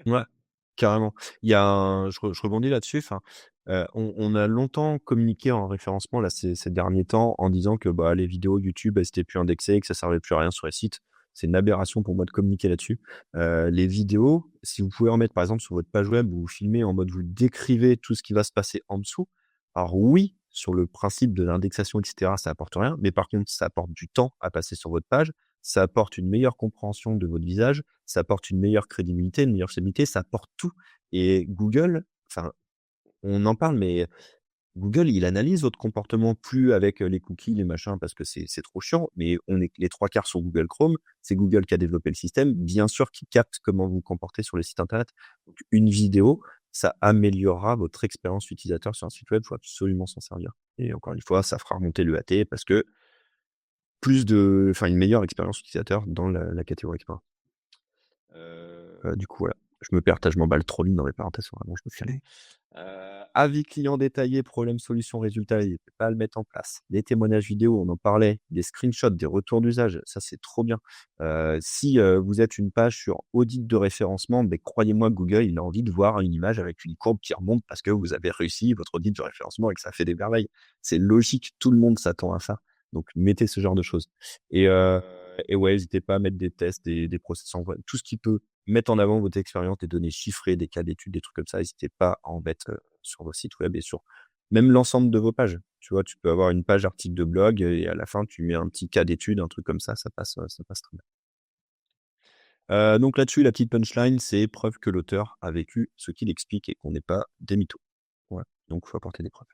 ouais, carrément. Il y a un je rebondis là-dessus, enfin, on a longtemps communiqué en référencement là ces derniers temps en disant que, bah, les vidéos YouTube, elles étaient plus indexées, que ça servait plus à rien sur les sites. C'est une aberration pour moi de communiquer là-dessus. Les vidéos, si vous pouvez en mettre par exemple sur votre page web où vous filmez en mode vous décrivez tout ce qui va se passer en dessous. Alors oui, sur le principe de l'indexation et cetera, ça apporte rien, mais par contre, ça apporte du temps à passer sur votre page, ça apporte une meilleure compréhension de votre visage, ça apporte une meilleure crédibilité, une meilleure fiabilité, ça apporte tout. Et Google, enfin, on en parle, mais Google, il analyse votre comportement plus avec les cookies, les machins, parce que c'est trop chiant, mais on est les 3 quarts sur Google Chrome. C'est Google qui a développé le système, bien sûr, qui capte comment vous vous comportez sur les sites internet. Donc, une vidéo, ça améliorera votre expérience utilisateur sur un site web. Il faut absolument s'en servir. Et encore une fois, ça fera remonter le AT parce que une meilleure expérience utilisateur dans la catégorie expérience. Du coup, voilà. Je me perds, je m'emballe trop vite dans les parenthèses, vraiment, je me suis allé. Avis client détaillé, problème, solution, résultat, n'hésitez pas à le mettre en place. Les témoignages vidéo, on en parlait, des screenshots, des retours d'usage, ça c'est trop bien. Si vous êtes une page sur audit de référencement, ben, croyez-moi, Google, il a envie de voir une image avec une courbe qui remonte parce que vous avez réussi votre audit de référencement et que ça fait des merveilles. C'est logique, tout le monde s'attend à ça. Donc mettez ce genre de choses. Et, euh, et ouais, n'hésitez pas à mettre des tests, des process en voie, tout ce qui peut mettre en avant votre expérience, des données chiffrées, des cas d'études, des trucs comme ça. N'hésitez pas à en mettre sur vos sites web et sur même l'ensemble de vos pages. Tu vois, tu peux avoir une page article de blog et à la fin, tu mets un petit cas d'étude, un truc comme ça passe très bien. Donc là-dessus, la petite punchline, c'est preuve que l'auteur a vécu ce qu'il explique et qu'on n'est pas des mythos. Voilà. Donc, il faut apporter des preuves.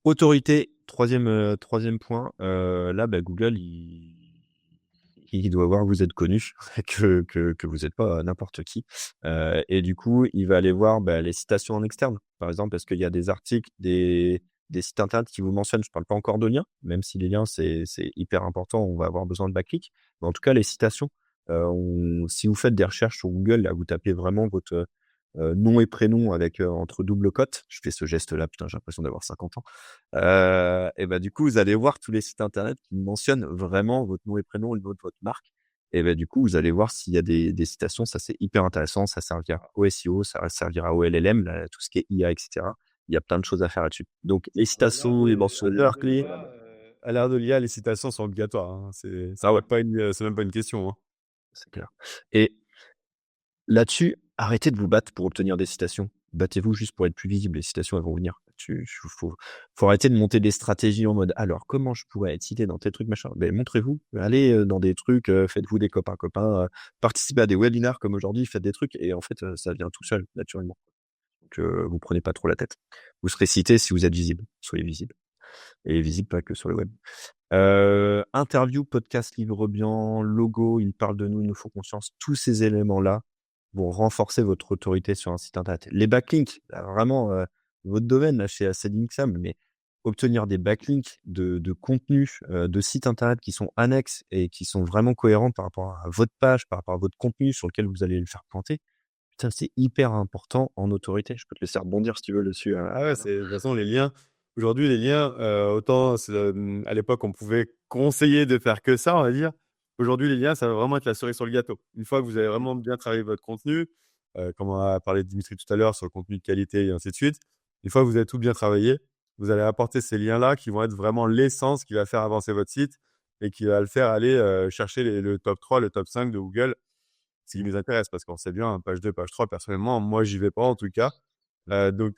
Autorité, troisième point. Là, bah, Google, il doit voir que vous êtes connu, que vous êtes pas n'importe qui. Et du coup, il va aller voir, bah, les citations en externe. Par exemple, parce qu'il y a des articles, des sites internet qui vous mentionnent, je parle pas encore de liens, même si les liens, c'est hyper important, on va avoir besoin de backlinks. Mais en tout cas, les citations, si vous faites des recherches sur Google, là, vous tapez vraiment votre, nom et prénom avec, entre double cotes. Je fais ce geste-là, putain, j'ai l'impression d'avoir 50 ans. Et bah, du coup, vous allez voir tous les sites internet qui mentionnent vraiment votre nom et prénom, le nom de votre marque. Et bah, du coup, vous allez voir s'il y a des citations. Ça, c'est hyper intéressant. Ça servira au SEO, ça servira au LLM, là, tout ce qui est IA, et cetera. Il y a plein de choses à faire là-dessus. Donc, les citations, les mentionneurs clés. À l'ère de l'IA, les citations sont obligatoires, hein. Ah ouais, C'est même pas une question, hein. c'est clair. Et là-dessus, arrêtez de vous battre pour obtenir des citations. Battez-vous juste pour être plus visible. Les citations, elles vont venir. Faut arrêter de monter des stratégies en mode alors comment je pourrais être cité dans tel truc machin. Ben montrez-vous, allez dans des trucs, faites-vous des copains, participez à des webinars comme aujourd'hui, faites des trucs et en fait ça vient tout seul naturellement. Donc vous prenez pas trop la tête. Vous serez cité si vous êtes visible. Soyez visible et visible pas que sur le web. Interview, podcast, livre bien, logo, il parle de nous, il nous faut confiance. Tous ces éléments-là vont renforcer votre autorité sur un site internet. Les backlinks, là, vraiment, votre domaine, là, chez Sam, mais obtenir des backlinks de contenus, de sites internet qui sont annexes et qui sont vraiment cohérents par rapport à votre page, par rapport à votre contenu sur lequel vous allez le faire pointer. Ça, c'est hyper important en autorité. Je peux te laisser rebondir si tu veux dessus, Ah ouais, c'est de toute façon les liens aujourd'hui les liens, autant à l'époque on pouvait conseiller de faire que ça, on va dire. Aujourd'hui les liens, ça va vraiment être la cerise sur le gâteau. Une fois que vous avez vraiment bien travaillé votre contenu, comme on a parlé de Dimitri tout à l'heure sur le contenu de qualité et ainsi de suite. Une fois que vous avez tout bien travaillé, vous allez apporter ces liens-là qui vont être vraiment l'essence qui va faire avancer votre site et qui va le faire aller, chercher le top 3, le top 5 de Google. Ce qui nous intéresse parce qu'on sait bien, hein, page 2, page 3, personnellement, moi, j'y vais pas en tout cas. Donc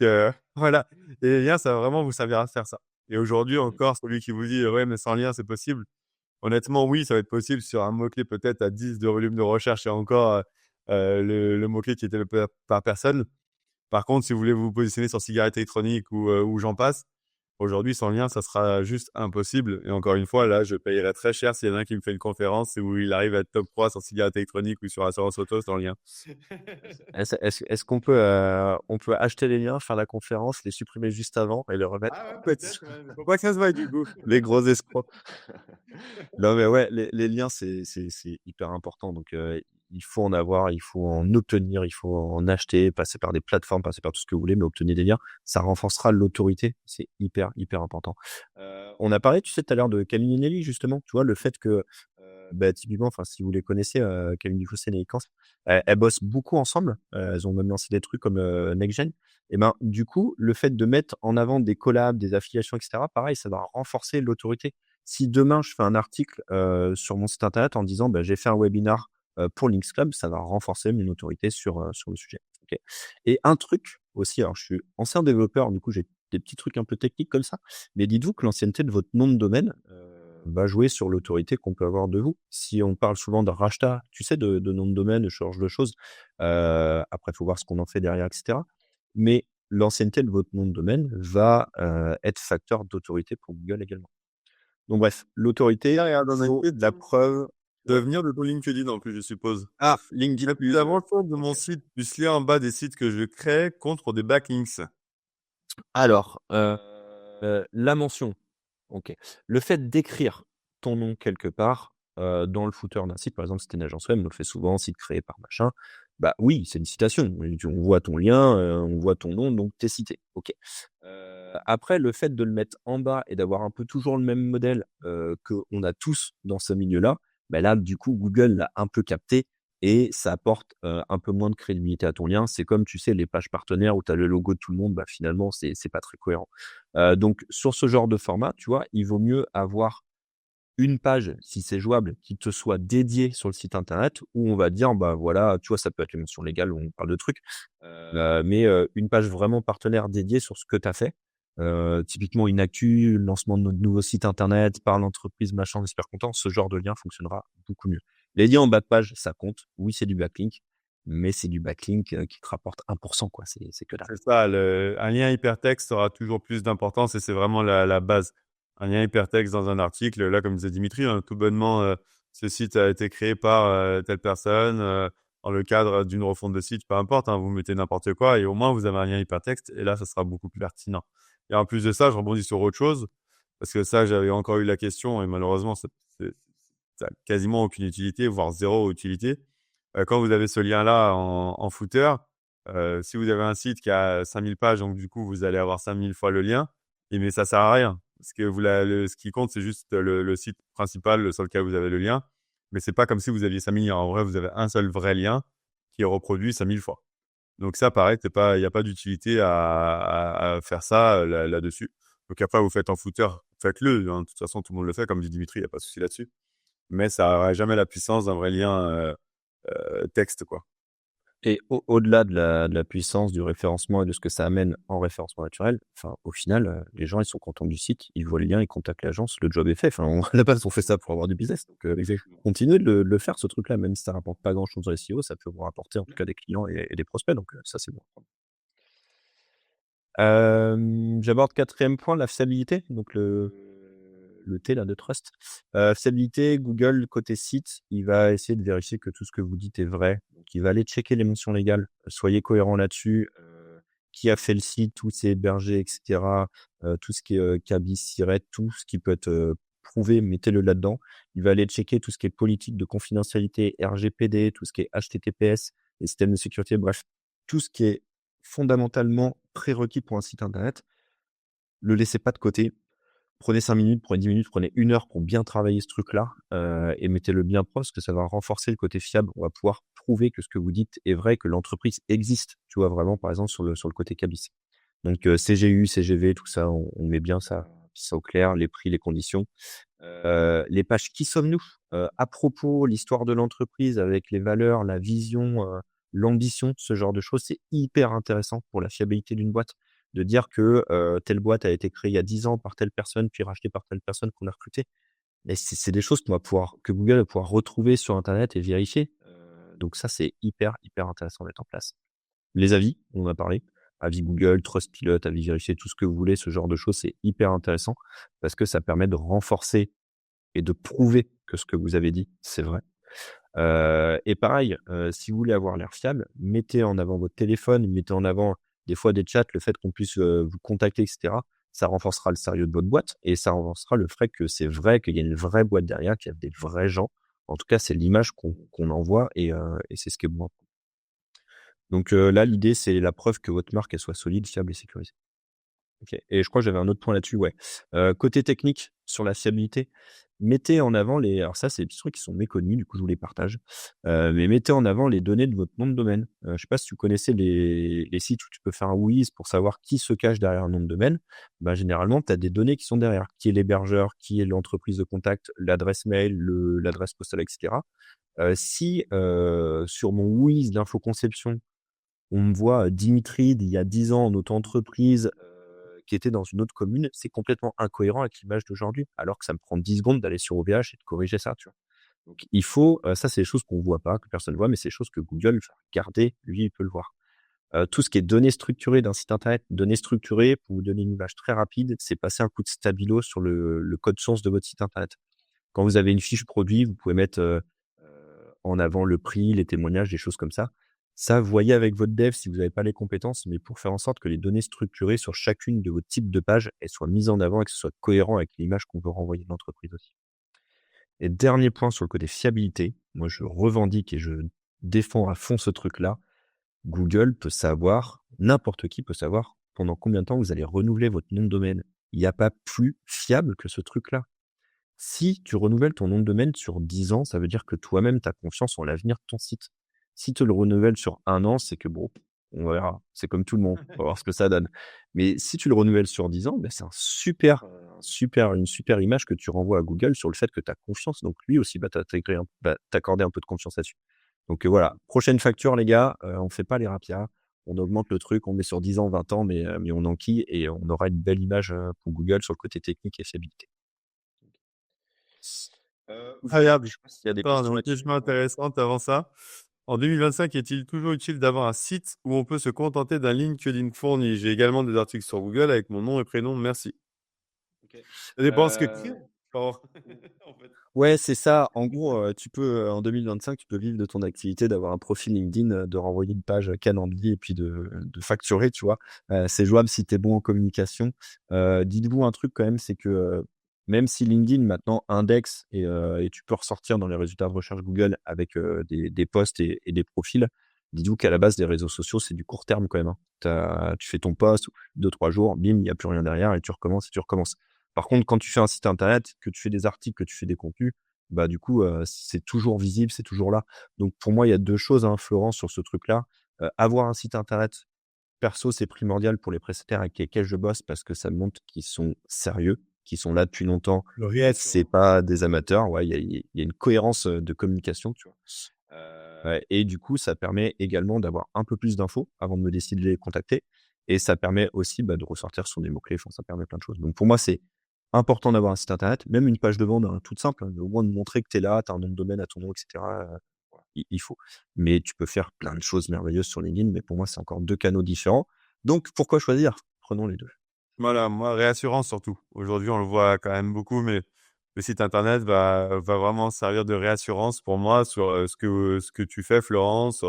voilà. Et les liens, ça va vraiment vous servir à faire ça. Et aujourd'hui encore, celui qui vous dit: «Ouais, mais sans lien, c'est possible». Honnêtement, oui, ça va être possible sur un mot-clé peut-être à 10 de volume de recherche et encore, le mot-clé qui est développé par personne. Par contre, si vous voulez vous positionner sur cigarette électronique ou j'en passe, aujourd'hui, sans lien, ça sera juste impossible. Et encore une fois, là, je payerais très cher s'il y en a un qui me fait une conférence où il arrive à être top 3 sur cigarette électronique ou sur assurance auto sans lien. Est-ce qu'on peut, on peut acheter les liens, faire la conférence, les supprimer juste avant et les remettre? Ah ouais, peut-être, ouais, mais faut pas que ça se vaille du coup. Les gros escrocs. Non, mais ouais, les liens, c'est hyper important. Donc, il faut en avoir, il faut en obtenir, il faut en acheter, passer par des plateformes, passer par tout ce que vous voulez, mais obtenir des liens, ça renforcera l'autorité. C'est hyper, hyper important. On a parlé, tu sais, tout à l'heure de Camille et Nelly, justement. Tu vois, le fait que, bah, typiquement, enfin, si vous les connaissez, Camille Dufausset et Nelly Kans, elles bossent beaucoup ensemble. Elles ont même lancé des trucs comme NextGen. Et ben, du coup, le fait de mettre en avant des collabs, des affiliations, etc., pareil, ça va renforcer l'autorité. Si demain je fais un article, sur mon site internet en disant: «Bah, j'ai fait un webinar, pour Links Club», ça va renforcer mon autorité sur le sujet. OK. Et un truc aussi, alors je suis ancien développeur, du coup j'ai des petits trucs un peu techniques comme ça, mais dites-vous que l'ancienneté de votre nom de domaine, va jouer sur l'autorité qu'on peut avoir de vous. Si on parle souvent de rachat, tu sais, de nom de domaine, de ce genre de choses, après il faut voir ce qu'on en fait derrière et cetera. Mais l'ancienneté de votre nom de domaine va, être facteur d'autorité pour Google également. Donc bref, l'autorité, Tiens, regarde, on a une faut de la question. preuve. Ouais. Devenir de ton LinkedIn en plus, je suppose. Ah, LinkedIn Le plus plus, avantage de mon OK. site, plus lien en bas des sites que je crée contre des backlinks. Alors, la mention, OK. Le fait d'écrire ton nom quelque part, dans le footer d'un site, par exemple, si tu une agence web, on le fait souvent, site créé par machin, bah oui, c'est une citation. Oui, on voit ton lien, on voit ton nom, donc tu es cité. OK. Après le fait de le mettre en bas et d'avoir un peu toujours le même modèle, qu'on a tous dans ce milieu-là, bah là, du coup, Google l'a un peu capté et ça apporte, un peu moins de crédibilité à ton lien. C'est comme, tu sais, les pages partenaires où tu as le logo de tout le monde, bah finalement, c'est pas très cohérent. Donc sur ce genre de format, tu vois, il vaut mieux avoir une page, si c'est jouable, qui te soit dédiée sur le site internet où on va dire, bah, voilà, tu vois, ça peut être une mention légale où on parle de trucs, mais une page vraiment partenaire dédiée sur ce que tu as fait. Typiquement une actu, lancement de notre nouveau site internet par l'entreprise machin, super content, ce genre de lien fonctionnera beaucoup mieux. Les liens en bas de page, ça compte. Oui, c'est du backlink, mais c'est du backlink, qui te rapporte 1 quoi, c'est que dalle. C'est ça, un lien hypertexte aura toujours plus d'importance et c'est vraiment la base. Un lien hypertexte dans un article, là, comme disait Dimitri, hein, tout bonnement, ce site a été créé par telle personne dans le cadre d'une refonte de site, peu importe, hein, vous mettez n'importe quoi et au moins vous avez un lien hypertexte et là, ça sera beaucoup plus pertinent. Et en plus de ça, je rebondis sur autre chose parce que ça, j'avais encore eu la question et malheureusement, ça a quasiment aucune utilité, voire zéro utilité. Quand vous avez ce lien-là en footer, si vous avez un site qui a 5000 pages, donc du coup, vous allez avoir 5000 fois le lien, mais ça sert à rien. Parce que ce qui compte, c'est juste le site principal sur lequel vous avez le lien. Mais c'est pas comme si vous aviez 5000 liens. En vrai, vous avez un seul vrai lien qui est reproduit 5000 fois. Donc ça, pareil, il n'y a pas d'utilité à faire ça là-dessus. Donc après, vous faites en footer, faites-le, hein. De toute façon, tout le monde le fait, comme dit Dimitri, il n'y a pas de souci là-dessus. Mais ça n'aura jamais la puissance d'un vrai lien texte, quoi. Et au-delà de la puissance du référencement et de ce que ça amène en référencement naturel, enfin, au final, les gens, ils sont contents du site, ils voient le lien, ils contactent l'agence, le job est fait. Enfin, on à la base, on fait ça pour avoir du business, donc Exactement. continuez de le faire ce truc-là, même si ça rapporte pas grand-chose dans SEO, ça peut vous rapporter en tout cas des clients et des prospects, donc ça, c'est bon. J'aborde 4e point, la fiabilité, donc le T là de trust. Fiabilité, Google côté site, il va essayer de vérifier que tout ce que vous dites est vrai. Donc il va aller checker les mentions légales. Soyez cohérents là-dessus. Qui a fait le site, où c'est hébergé et cetera. Tout ce qui est, CABIS, SIRET, tout ce qui peut être, prouvé, mettez-le là-dedans. Il va aller checker tout ce qui est politique de confidentialité, RGPD, tout ce qui est HTTPS, les systèmes de sécurité, bref, tout ce qui est fondamentalement prérequis pour un site internet, le laissez pas de côté. Prenez 5 minutes, prenez 10 minutes, prenez 1 heure pour bien travailler ce truc-là, et mettez-le bien propre parce que ça va renforcer le côté fiable. On va pouvoir prouver que ce que vous dites est vrai, que l'entreprise existe, tu vois? Vraiment, par exemple, sur le côté cabis. Donc, CGU, CGV, tout ça, on met bien ça au clair, les prix, les conditions. Les pages «Qui sommes-nous?» À propos, l'histoire de l'entreprise avec les valeurs, la vision, l'ambition, ce genre de choses, c'est hyper intéressant pour la fiabilité d'une boîte. De dire que, telle boîte a été créée il y a 10 ans par telle personne, puis rachetée par telle personne qu'on a recrutée. Et c'est des choses que Google va pouvoir retrouver sur internet et vérifier. Donc ça, c'est hyper, hyper intéressant à mettre en place. Les avis, on en a parlé. Avis Google, Trustpilot, avis vérifiés, tout ce que vous voulez, ce genre de choses, c'est hyper intéressant parce que ça permet de renforcer et de prouver que ce que vous avez dit, c'est vrai. Et pareil, si vous voulez avoir l'air fiable, mettez en avant votre téléphone, mettez en avant des fois des chats, le fait qu'on puisse, vous contacter et cetera. Ça renforcera le sérieux de votre boîte et ça renforcera le fait que c'est vrai, qu'il y a une vraie boîte derrière, qu'il y a des vrais gens. En tout cas, c'est l'image qu'on envoie et c'est ce qui est bon. Donc là, l'idée, c'est la preuve que votre marque, elle soit solide, fiable et sécurisée. OK, et je crois que j'avais un autre point là-dessus, ouais. Côté technique, sur la fiabilité, mettez en avant alors ça, c'est des petits trucs qui sont méconnus, du coup, je vous les partage. Mais mettez en avant les données de votre nom de domaine. Je sais pas si tu connaissais les sites où tu peux faire un WHOIS pour savoir qui se cache derrière un nom de domaine. Bah, généralement, tu as des données qui sont derrière. Qui est l'hébergeur, qui est l'entreprise de contact, l'adresse mail, l'adresse postale et cetera. Si, sur mon WHOIS d'infoconception, on me voit, Dimitri d'il y a 10 ans en auto-entreprise, qui était dans une autre commune, c'est complètement incohérent avec l'image d'aujourd'hui, alors que ça me prend 10 secondes d'aller sur OVH et de corriger ça, tu vois? Donc il faut, ça c'est des choses qu'on voit pas, que personne voit, mais c'est des choses que Google va garder, lui, il peut le voir. Tout ce qui est données structurées d'un site internet, données structurées, pour vous donner une image très rapide, c'est passer un coup de stabilo sur le code source de votre site internet. Quand vous avez une fiche produit, vous pouvez mettre, en avant le prix, les témoignages, des choses comme ça. Ça, voyez avec votre dev si vous n'avez pas les compétences, mais pour faire en sorte que les données structurées sur chacune de vos types de pages, elles soient mises en avant et que ce soit cohérent avec l'image qu'on veut renvoyer de l'entreprise aussi. Et dernier point sur le côté fiabilité, moi je revendique et je défends à fond ce truc-là. Google peut savoir, n'importe qui peut savoir pendant combien de temps vous allez renouveler votre nom de domaine. Il n'y a pas plus fiable que ce truc-là. Si tu renouvelles ton nom de domaine sur 10 ans, ça veut dire que toi-même, tu as confiance en l'avenir de ton site. Si tu le renouvelles sur 1 an, c'est que bon, on verra. C'est comme tout le monde. On va voir ce que ça donne. Mais si tu le renouvelles sur 10 ans, ben c'est une super image que tu renvoies à Google sur le fait que tu as confiance. Donc lui aussi, va t'accorder un peu de confiance là-dessus. Donc voilà, prochaine facture, les gars, on fait pas les rapias. On augmente le truc, on met sur 10 ans, 20 ans, mais on enquille et on aura une belle image pour Google sur le côté technique et fiabilité. Incroyable. Je sais pas s'il y a des Attends, questions donc là-dessus? question intéressante avant ça. En 2025, est-il toujours utile d'avoir un site où on peut se contenter d'un LinkedIn fourni? J'ai également des articles sur Google avec mon nom et prénom, merci. OK. Ça dépend ce que tu fais. Quand- en fait. Ouais, c'est ça. En gros, tu peux, en 2025, tu peux vivre de ton activité, d'avoir un profil LinkedIn, de renvoyer une page, Calendly et puis de facturer, tu vois? C'est jouable si tu es bon en communication. Dites-vous un truc quand même, c'est que, même si LinkedIn maintenant indexe et tu peux ressortir dans les résultats de recherche Google avec, des posts et des profils, dites-vous qu'à la base, les réseaux sociaux, c'est du court terme quand même, hein. Tu fais ton post, 2-3 jours, bim, il y a plus rien derrière et tu recommences et tu recommences. Par contre, quand tu fais un site internet, que tu fais des articles, que tu fais des contenus, bah, du coup, c'est toujours visible, c'est toujours là. Donc pour moi, il y a 2 choses, hein, Florence, sur ce truc-là. Avoir un site internet perso, c'est primordial pour les prestataires avec lesquels je bosse parce que ça montre qu'ils sont sérieux, qu'ils sont là depuis longtemps. Le C'est réassurant. pas des amateurs. Ouais, il y a une cohérence, de communication, tu vois? Et du coup, ça permet également d'avoir un peu plus d'infos avant de me décider de les contacter et ça permet aussi, bah, de ressortir sur des mots-clés. Enfin, ça permet plein de choses. Donc pour moi, c'est important d'avoir un site internet, même une page de vente, hein, toute simple, hein, au moins de montrer que tu es là, tu as un nom de domaine à ton nom et cetera, voilà, il faut. Mais tu peux faire plein de choses merveilleuses sur LinkedIn, mais pour moi, c'est encore 2 canaux différents. Donc pourquoi choisir? Prenons les 2. Voilà, moi, réassurance surtout. Aujourd'hui, on le voit quand même beaucoup, mais le site internet va vraiment servir de réassurance pour moi sur ce que tu fais, Florence,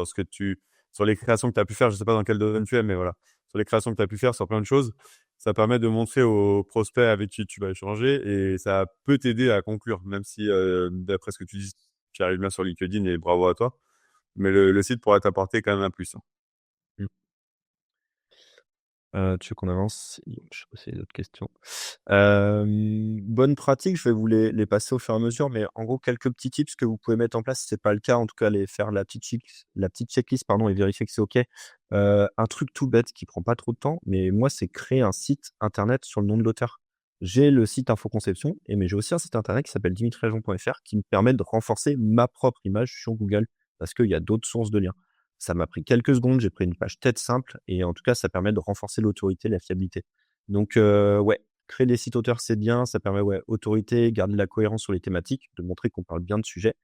sur les créations que tu as pu faire. Je sais pas dans quel domaine tu es, mais voilà. Sur les créations que tu as pu faire sur plein de choses. Ça permet de montrer aux prospects avec qui tu vas échanger et ça peut t'aider à conclure, même si, d'après ce que tu dis, tu arrives bien sur LinkedIn et bravo à toi. Mais le site pourrait t'apporter quand même un plus, hein. Mmh. Tu veux qu'on avance? Je sais pas s'il y a d'autres questions. Bonnes pratiques, je vais vous les passer au fur et à mesure, mais en gros, quelques petits tips que vous pouvez mettre en place si c'est pas le cas, en tout cas, les faire la petite checklist, pardon, et vérifier que c'est OK. Un truc tout bête qui prend pas trop de temps, mais moi, c'est créer un site internet sur le nom de l'auteur. J'ai le site Infoconception mais j'ai aussi un site internet qui s'appelle dimitriajon.fr qui me permet de renforcer ma propre image sur Google parce qu'il y a d'autres sources de liens. Ça m'a pris quelques secondes, j'ai pris une page tête simple et en tout cas, ça permet de renforcer l'autorité, la fiabilité. Donc ouais, créer des sites auteurs, c'est bien, ça permet, ouais, autorité, garder de la cohérence sur les thématiques, de montrer qu'on parle bien de sujets,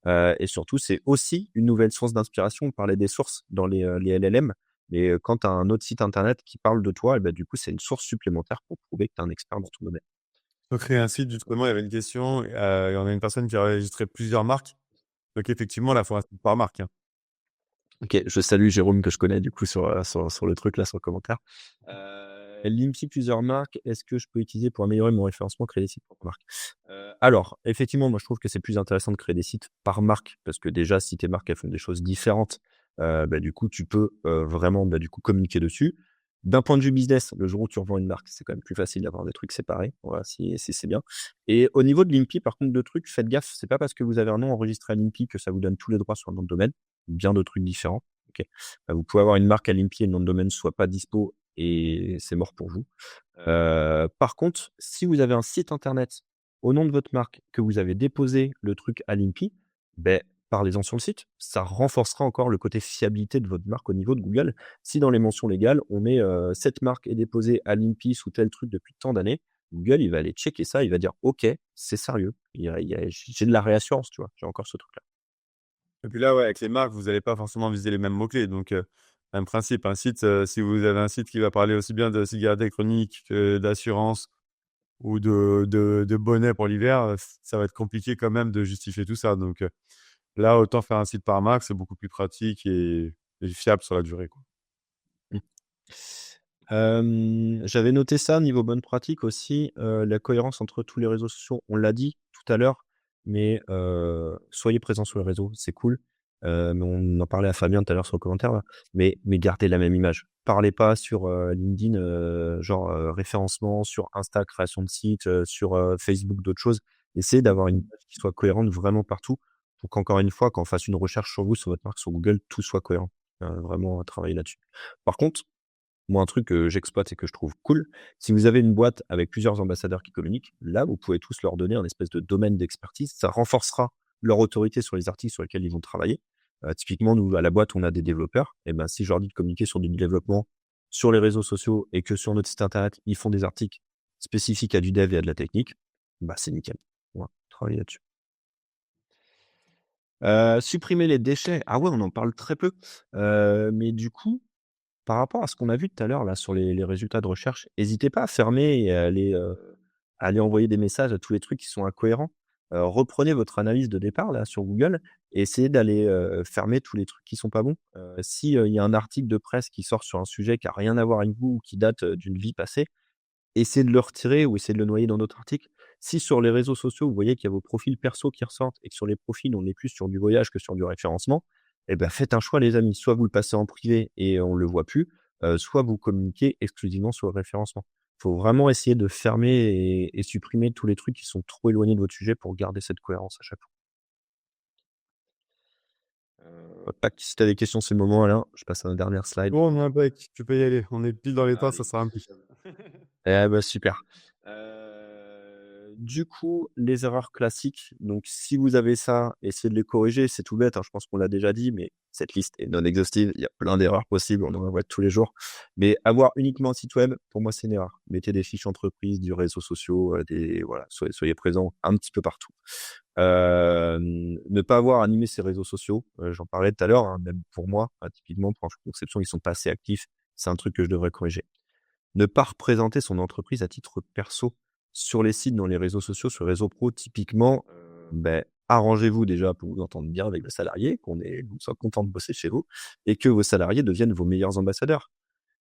et surtout, c'est aussi une nouvelle source d'inspiration. On parlait des sources dans les LLM, mais quand tu as un autre site internet qui parle de toi et bah, du coup, c'est une source supplémentaire pour prouver que tu es un expert dans ton domaine. Pour créer un site, justement, il y avait une question, et on a une personne qui a enregistré plusieurs marques. Donc effectivement, là, il faut un site par marque, hein. OK, je salue Jérôme que je connais du coup sur le truc là, sur le commentaire. Linkit plusieurs marques, est-ce que je peux utiliser pour améliorer mon référencement, créer des sites par marque? Alors effectivement, moi je trouve que c'est plus intéressant de créer des sites par marque parce que déjà si tes marques elles font des choses différentes, bah, du coup tu peux, vraiment, bah, du coup communiquer dessus. D'un point de vue business, le jour où tu revends une marque, c'est quand même plus facile d'avoir des trucs séparés. Voilà, si c'est bien. Et au niveau de l'INPI, par contre, 2 trucs, faites gaffe, c'est pas parce que vous avez un nom enregistré à l'INPI que ça vous donne tous les droits sur le nom de domaine. Bien d'autres trucs différents. OK. Vous pouvez avoir une marque à l'INPI et le nom de domaine soit pas dispo et c'est mort pour vous. Par contre, si vous avez un site internet au nom de votre marque, que vous avez déposé le truc à l'INPI, beh, parlez-en sur le site. Ça renforcera encore le côté fiabilité de votre marque au niveau de Google. Si dans les mentions légales, on met, «Cette marque est déposée à l'INPI sous tel truc depuis tant d'années», Google, il va aller checker ça, il va dire: «OK, c'est sérieux». J'ai de la réassurance, tu vois? J'ai encore ce truc-là. Et puis là, ouais, avec les marques, vous allez pas forcément viser les mêmes mots-clés. Donc, même principe, un site, si vous avez un site qui va parler aussi bien de cigarettes électroniques que d'assurance ou de bonnets pour l'hiver, ça va être compliqué quand même de justifier tout ça. Donc, là, autant faire un site par marque, c'est beaucoup plus pratique et fiable sur la durée, quoi. Mmh. J'avais noté ça niveau bonne pratique aussi, la cohérence entre tous les réseaux sociaux. On l'a dit tout à l'heure, mais soyez présents sur les réseaux, c'est cool. Mais on en parlait à Fabien tout à l'heure sur le commentaire là, mais gardez la même image. Parlez pas sur, LinkedIn, genre, référencement, sur Insta, création de site, sur, Facebook, d'autres choses. Essayez d'avoir une image qui soit cohérente vraiment partout pour qu'encore une fois, quand on fasse une recherche sur vous, sur votre marque, sur Google, tout soit cohérent. Vraiment travailler là-dessus. Par contre, moi, un truc que j'exploite et que je trouve cool, si vous avez une boîte avec plusieurs ambassadeurs qui communiquent, là, vous pouvez tous leur donner un espèce de domaine d'expertise. Ça renforcera leur autorité sur les articles sur lesquels ils vont travailler. Typiquement, nous, à la boîte, on a des développeurs. Et ben, si je leur dis de communiquer sur du développement sur les réseaux sociaux et que sur notre site internet, ils font des articles spécifiques à du dev et à de la technique, bah, c'est nickel. Voilà, travailler là-dessus. Supprimer les déchets. Ah ouais, on en parle très peu. Mais du coup, par rapport à ce qu'on a vu tout à l'heure là sur les résultats de recherche, hésitez pas à fermer et à aller envoyer des messages à tous les trucs qui sont incohérents. Reprenez votre analyse de départ là sur Google et essayez d'aller, fermer tous les trucs qui sont pas bons. Si, il y a un article de presse qui sort sur un sujet qui a rien à voir avec vous ou qui date, d'une vie passée, essayez de le retirer ou essayez de le noyer dans d'autres articles. Si sur les réseaux sociaux, vous voyez qu'il y a vos profils perso qui ressortent et que sur les profils, on est plus sur du voyage que sur du référencement, eh ben, faites un choix les amis. Soit vous le passez en privé et on le voit plus, soit vous communiquez exclusivement sur le référencement. Il faut vraiment essayer de fermer et supprimer tous les trucs qui sont trop éloignés de votre sujet pour garder cette cohérence à chaque fois. Tac, si tu as des questions, c'est le moment Alain. Je passe à la dernière slide. Bon, on est impec, tu peux y aller. On est pile dans les temps, ça Allez, sera impec. eh bah, super. Du coup, les erreurs classiques, donc si vous avez ça, essayez de les corriger. C'est tout bête, hein, je pense qu'on l'a déjà dit, mais cette liste est non exhaustive. Il y a plein d'erreurs possibles, on en voit tous les jours. Mais avoir uniquement un site web, pour moi, c'est une erreur. Mettez des fiches entreprises, du réseau sociaux, des voilà, soyez présents un petit peu partout. Ne pas avoir animé ses réseaux sociaux, j'en parlais tout à l'heure, hein, même pour moi, typiquement pour Conception, ils sont pas assez actifs. C'est un truc que je devrais corriger. Ne pas représenter son entreprise à titre perso sur les sites, dans les réseaux sociaux, sur les réseaux pro, typiquement, arrangez-vous déjà pour vous entendre bien avec vos salariés, qu'on soit content de bosser chez vous et que vos salariés deviennent vos meilleurs ambassadeurs.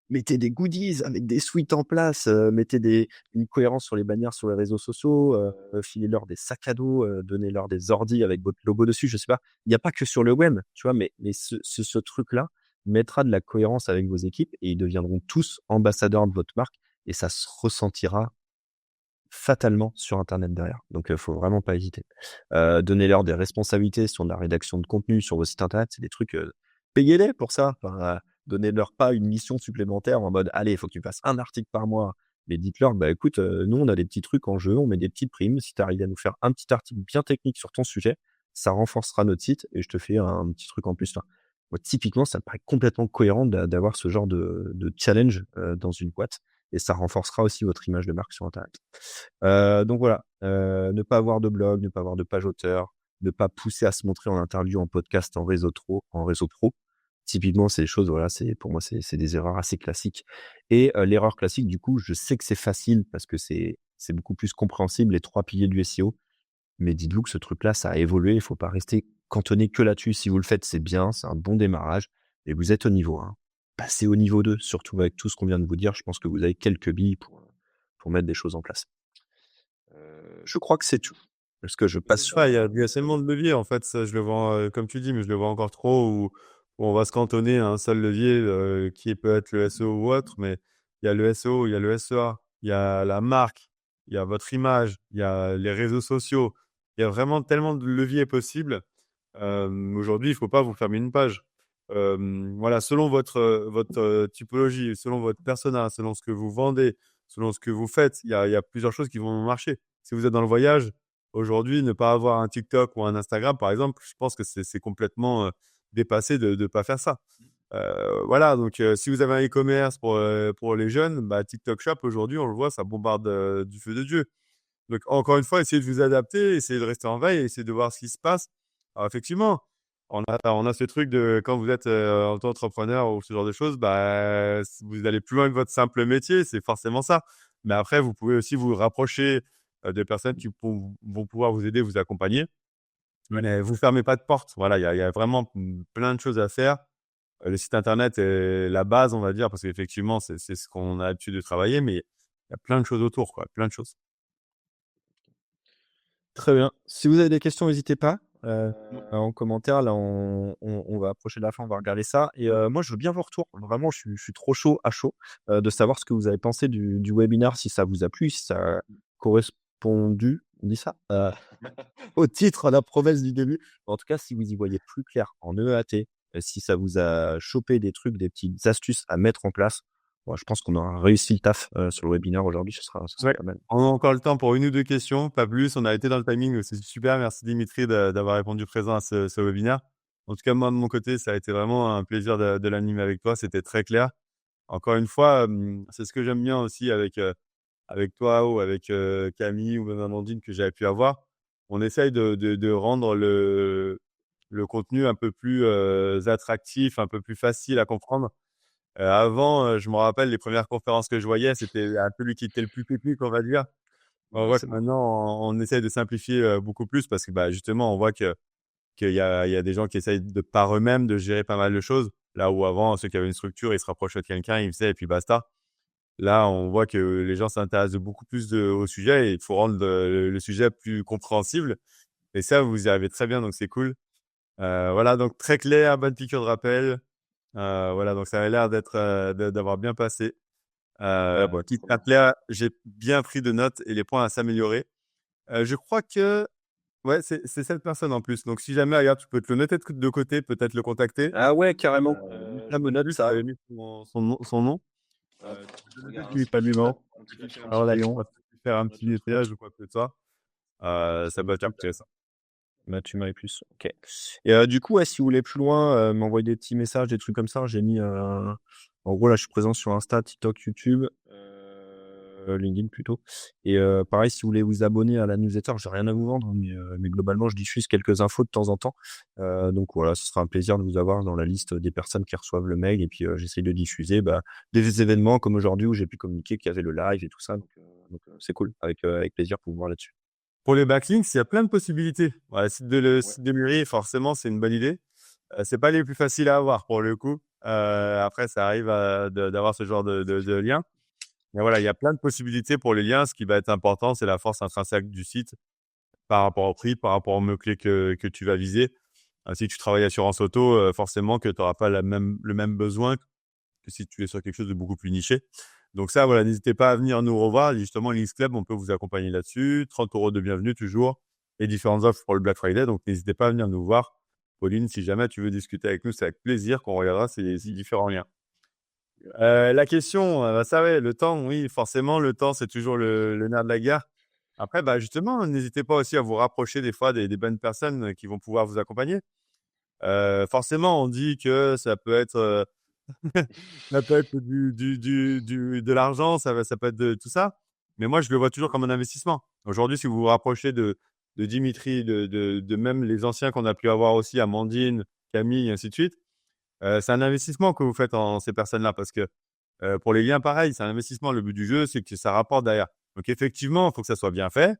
Mettez des goodies avec des suites en place, mettez une cohérence sur les bannières sur les réseaux sociaux, filez-leur des sacs à dos, donnez-leur des ordis avec votre logo dessus, je sais pas. Il y a pas que sur le web, tu vois? Mais ce truc-là, mettra de la cohérence avec vos équipes et ils deviendront tous ambassadeurs de votre marque et ça se ressentira fatalement sur internet derrière. Donc, faut vraiment pas hésiter. Donnez-leur des responsabilités sur de la rédaction de contenu sur vos sites internet, c'est des trucs, payez-les pour ça. Enfin, donnez-leur pas une mission supplémentaire en mode: «Allez, il faut que tu fasses un article par mois». Mais dites-leur: «Bah, écoute, nous, on a des petits trucs en jeu, on met des petites primes. Si tu arrives à nous faire un petit article bien technique sur ton sujet, ça renforcera notre site et je te fais un petit truc en plus». Enfin, moi, typiquement, ça me paraît complètement cohérent d'avoir ce genre de challenge, dans une boîte et ça renforcera aussi votre image de marque sur internet. Donc voilà, ne pas avoir de blog, ne pas avoir de page auteur, ne pas pousser à se montrer en interview, en podcast, en réseau pro. Typiquement, c'est des choses, voilà, c'est pour moi, c'est des erreurs assez classiques et l'erreur classique, du coup, je sais que c'est facile parce que c'est beaucoup plus compréhensible, les 3 piliers du SEO, mais dites-vous que ce truc-là, ça a évolué, il faut pas rester cantonné que là-dessus. Si vous le faites, c'est bien, c'est un bon démarrage et vous êtes au niveau 1. Passez au niveau 2, surtout avec tout ce qu'on vient de vous dire. Je pense que vous avez quelques billes pour mettre des choses en place. Je crois que c'est tout. Est-ce que je passe C'est sur ça, il y a tellement de leviers en fait, ça je le vois, comme tu dis, mais je le vois encore trop où on va se cantonner à un seul levier, qui peut être le SEO ou autre, mais il y a le SEO, il y a le SEA, il y a la marque, il y a votre image, il y a les réseaux sociaux. Il y a vraiment tellement de leviers possibles. Aujourd'hui, il faut pas vous fermer une page. Voilà, selon votre typologie, selon votre persona, selon ce que vous vendez, selon ce que vous faites, il y a plusieurs choses qui vont marcher. Si vous êtes dans le voyage, aujourd'hui, ne pas avoir un TikTok ou un Instagram, par exemple, je pense que c'est complètement, dépassé de pas faire ça. Voilà, donc si vous avez un e-commerce pour les jeunes, bah, TikTok Shop aujourd'hui, on le voit, ça bombarde, du feu de Dieu. Donc encore une fois, essayez de vous adapter, essayez de rester en veille, essayez de voir ce qui se passe. Alors effectivement, on a ce truc de quand vous êtes, auto-entrepreneur ou ce genre de choses, bah, vous allez plus loin que votre simple métier, c'est forcément ça. Mais après, vous pouvez aussi vous rapprocher, de personnes qui vont pouvoir vous aider, vous accompagner. Mais vous fermez pas de porte. Voilà, il y a vraiment, plein de choses à faire. Le site internet est la base, on va dire, parce qu'effectivement, c'est ce qu'on a l'habitude de travailler, mais il y a plein de choses autour, quoi, plein de choses. très bien. Si vous avez des questions, n'hésitez pas, en commentaire. Là, on va approcher de la fin, on va regarder ça et moi, je veux bien vos retours. Vraiment, je suis trop chaud à chaud, de savoir ce que vous avez pensé du webinaire, si ça vous a plu, si ça a correspondu, on dit ça? Au titre, la promesse du début. En tout cas, si vous y voyez plus clair en EAT, si ça vous a chopé des trucs, des petites astuces à mettre en place, moi, je pense qu'on aura réussi le taf, sur le webinaire aujourd'hui, ce sera Ouais. pas mal. On a encore le temps pour une ou 2 questions, pas plus. On a été dans le timing, donc c'est super. Merci Dimitri d'avoir répondu présent à ce webinaire. En tout cas, moi, de mon côté, ça a été vraiment un plaisir de l'animer avec toi. C'était très clair. Encore une fois, c'est ce que j'aime bien aussi avec toi ou avec, Camille ou même Amandine que j'avais pu avoir. On essaye de rendre le contenu un peu plus, attractif, un peu plus facile à comprendre. Avant, je me rappelle les premières conférences que je voyais, c'était un peu lui qui était le plus pépique, on va dire. On Ouais, voit c'est que bon. maintenant, on essaie de simplifier, beaucoup plus parce que, bah, justement, on voit qu'il y a des gens qui essayent de par eux-mêmes de gérer pas mal de choses. Là où avant, ceux qui avaient une structure, ils se rapprochaient de quelqu'un, ils faisaient et puis basta. Là, on voit que les gens s'intéressent beaucoup plus au sujet et il faut rendre le sujet plus compréhensible et ça, vous y arrivez très bien, donc c'est cool. Voilà, donc très clair, bonne piqûre de rappel. Voilà, donc ça a l'air d'avoir bien passé. Bah, Titre trop à bien. clair, j'ai bien pris de notes et les points à s'améliorer. Je crois que ouais, c'est cette personne en plus. Donc si jamais, regarde, tu peux te le noter de côté, peut-être le contacter. Ah ouais, carrément. Là, me Je sais note plus si tu ça. avais mis son nom. Tu peux le Je noter regarde, si hein, tu si pas le je numéro. en tout Tu cas, peux faire un alors petit Lyon, faire un petit Mathieu Trot, message ou quoi que ce soit. Ça peut être intéressant. Mathieu Marie Plus, OK et du coup, ouais, si vous voulez plus loin, m'envoyer des petits messages, des trucs comme ça, j'ai mis, en gros, là, je suis présent sur Insta, TikTok, YouTube, LinkedIn plutôt et pareil, si vous voulez vous abonner à la newsletter, j'ai rien à vous vendre, mais globalement, je diffuse quelques infos de temps en temps, donc voilà, ce sera un plaisir de vous avoir dans la liste des personnes qui reçoivent le mail et puis, j'essaye de diffuser, bah, des événements comme aujourd'hui où j'ai pu communiquer qu'il y avait le live et tout ça, donc c'est cool, avec plaisir pour vous voir là-dessus. Pour les backlinks, il y a plein de possibilités. Ouais, le Ouais. site de Muri, forcément, c'est une bonne idée. C'est pas les plus faciles à avoir pour le coup. Après, ça arrive d'avoir ce genre de lien. Mais voilà, il y a plein de possibilités pour les liens. Ce qui va être important, c'est la force intrinsèque du site par rapport au prix, par rapport aux mots-clés que tu vas viser. Si tu travailles assurance auto, forcément que tu n'auras pas le même besoin que si tu es sur quelque chose de beaucoup plus niché. Donc ça, voilà, n'hésitez pas à venir nous revoir. Justement, Links Club, on peut vous accompagner là-dessus. 30 € de bienvenue toujours et différentes offres pour le Black Friday. Donc n'hésitez pas à venir nous voir. Pauline, si jamais tu veux discuter avec nous, c'est avec plaisir qu'on regardera ces différents liens. La question, ça ouais, le temps, oui, forcément, le temps, c'est toujours le nerf de la guerre. Après, bah, justement, n'hésitez pas aussi à vous rapprocher des fois des bonnes personnes qui vont pouvoir vous accompagner. Forcément, on dit que ça peut être de l'argent, ça peut être de tout ça. Mais moi, je le vois toujours comme un investissement. Aujourd'hui, si vous vous rapprochez de Dimitri, de même les anciens qu'on a pu avoir aussi, Amandine, Camille, et ainsi de suite, c'est un investissement que vous faites en ces personnes-là parce que pour les liens, pareil, c'est un investissement. Le but du jeu, c'est que ça rapporte derrière. Donc, effectivement, il faut que ça soit bien fait.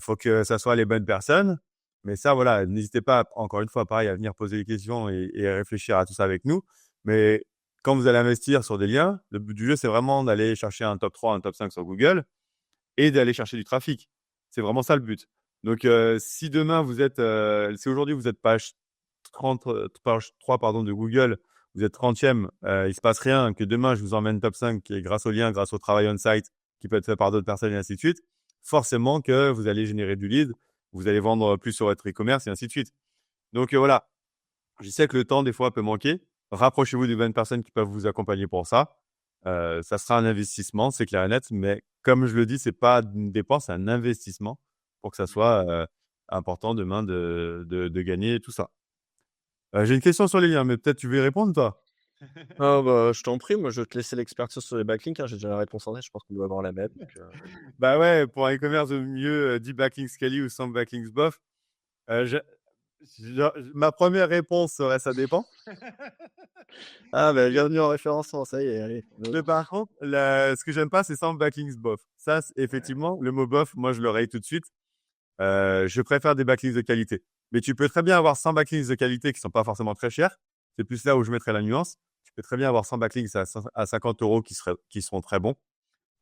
Faut que ça soit les bonnes personnes. Mais ça, voilà, n'hésitez pas, encore une fois, pareil, à venir poser des questions et réfléchir à tout ça avec nous. Mais quand vous allez investir sur des liens, le but du jeu, c'est vraiment d'aller chercher un top 3, un top 5 sur Google et d'aller chercher du trafic. C'est vraiment ça le but. Donc, si demain vous êtes, si aujourd'hui vous êtes page 30, page 3 pardon, de Google, vous êtes 30e, il se passe rien, que demain je vous emmène top 5 qui est grâce au lien, grâce au travail on-site qui peut être fait par d'autres personnes et ainsi de suite, forcément que vous allez générer du lead, vous allez vendre plus sur votre e-commerce et ainsi de suite. Donc voilà, je sais que le temps des fois peut manquer. Rapprochez-vous des bonnes personnes qui peuvent vous accompagner pour ça. Ça sera un investissement, c'est clair et net, mais comme je le dis, c'est pas une dépense, c'est un investissement pour que ça soit important demain de gagner tout ça. J'ai une question sur les liens, mais peut-être tu veux y répondre, toi? Ah bah, je t'en prie, moi je vais te laisser l'expertise sur les backlinks, hein, j'ai déjà la réponse en tête, je pense qu'on doit avoir la même. Donc, Bah ouais, pour un e-commerce au mieux 10 backlinks quali ou 100 backlinks bof. Je, ma première réponse serait ça dépend. Ah bah, bienvenue en référencement, ça y est, allez. Mais par contre, ce que j'aime pas, c'est 100 backlinks bof. Ça, effectivement, le mot bof, moi je le raye tout de suite. Je préfère des backlinks de qualité. Mais tu peux très bien avoir 100 backlinks de qualité qui sont pas forcément très chers. C'est plus là où je mettrais la nuance. Tu peux très bien avoir 100 backlinks à 50 € qui seront très bons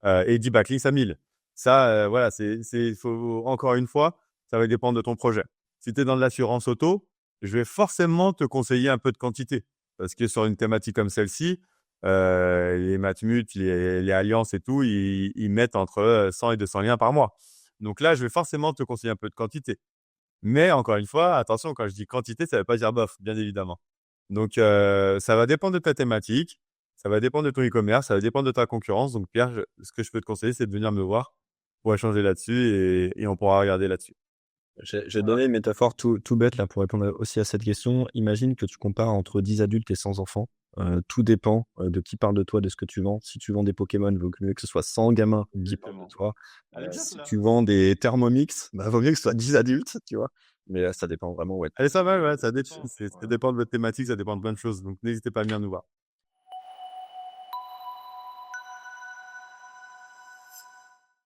et 10 backlinks à 1000. Ça, voilà, faut, encore une fois, ça va dépendre de ton projet. Si tu es dans de l'assurance auto, je vais forcément te conseiller un peu de quantité. Parce que sur une thématique comme celle-ci, les Matmut, les Alliances et tout, ils mettent entre 100 et 200 liens par mois. Donc là, je vais forcément te conseiller un peu de quantité. Mais encore une fois, attention, quand je dis quantité, ça ne veut pas dire bof, bien évidemment. Donc, ça va dépendre de ta thématique, ça va dépendre de ton e-commerce, ça va dépendre de ta concurrence. Donc, Pierre, ce que je peux te conseiller, c'est de venir me voir pour échanger là-dessus et on pourra regarder là-dessus. J'ai donné une métaphore tout bête là pour répondre aussi à cette question. Imagine que tu compares entre 10 adultes et 100 enfants. Tout dépend de qui parle de toi, de ce que tu vends. Si tu vends des Pokémon, il vaut mieux que ce soit 100 gamins qui parlent de toi. Si tu vends des Thermomix, bah, vaut mieux que ce soit 10 adultes, tu vois. Mais ça dépend vraiment, ouais. Allez, ça va, ouais, ça dépend de votre thématique, ça dépend de plein de choses. Donc, n'hésitez pas à venir nous voir.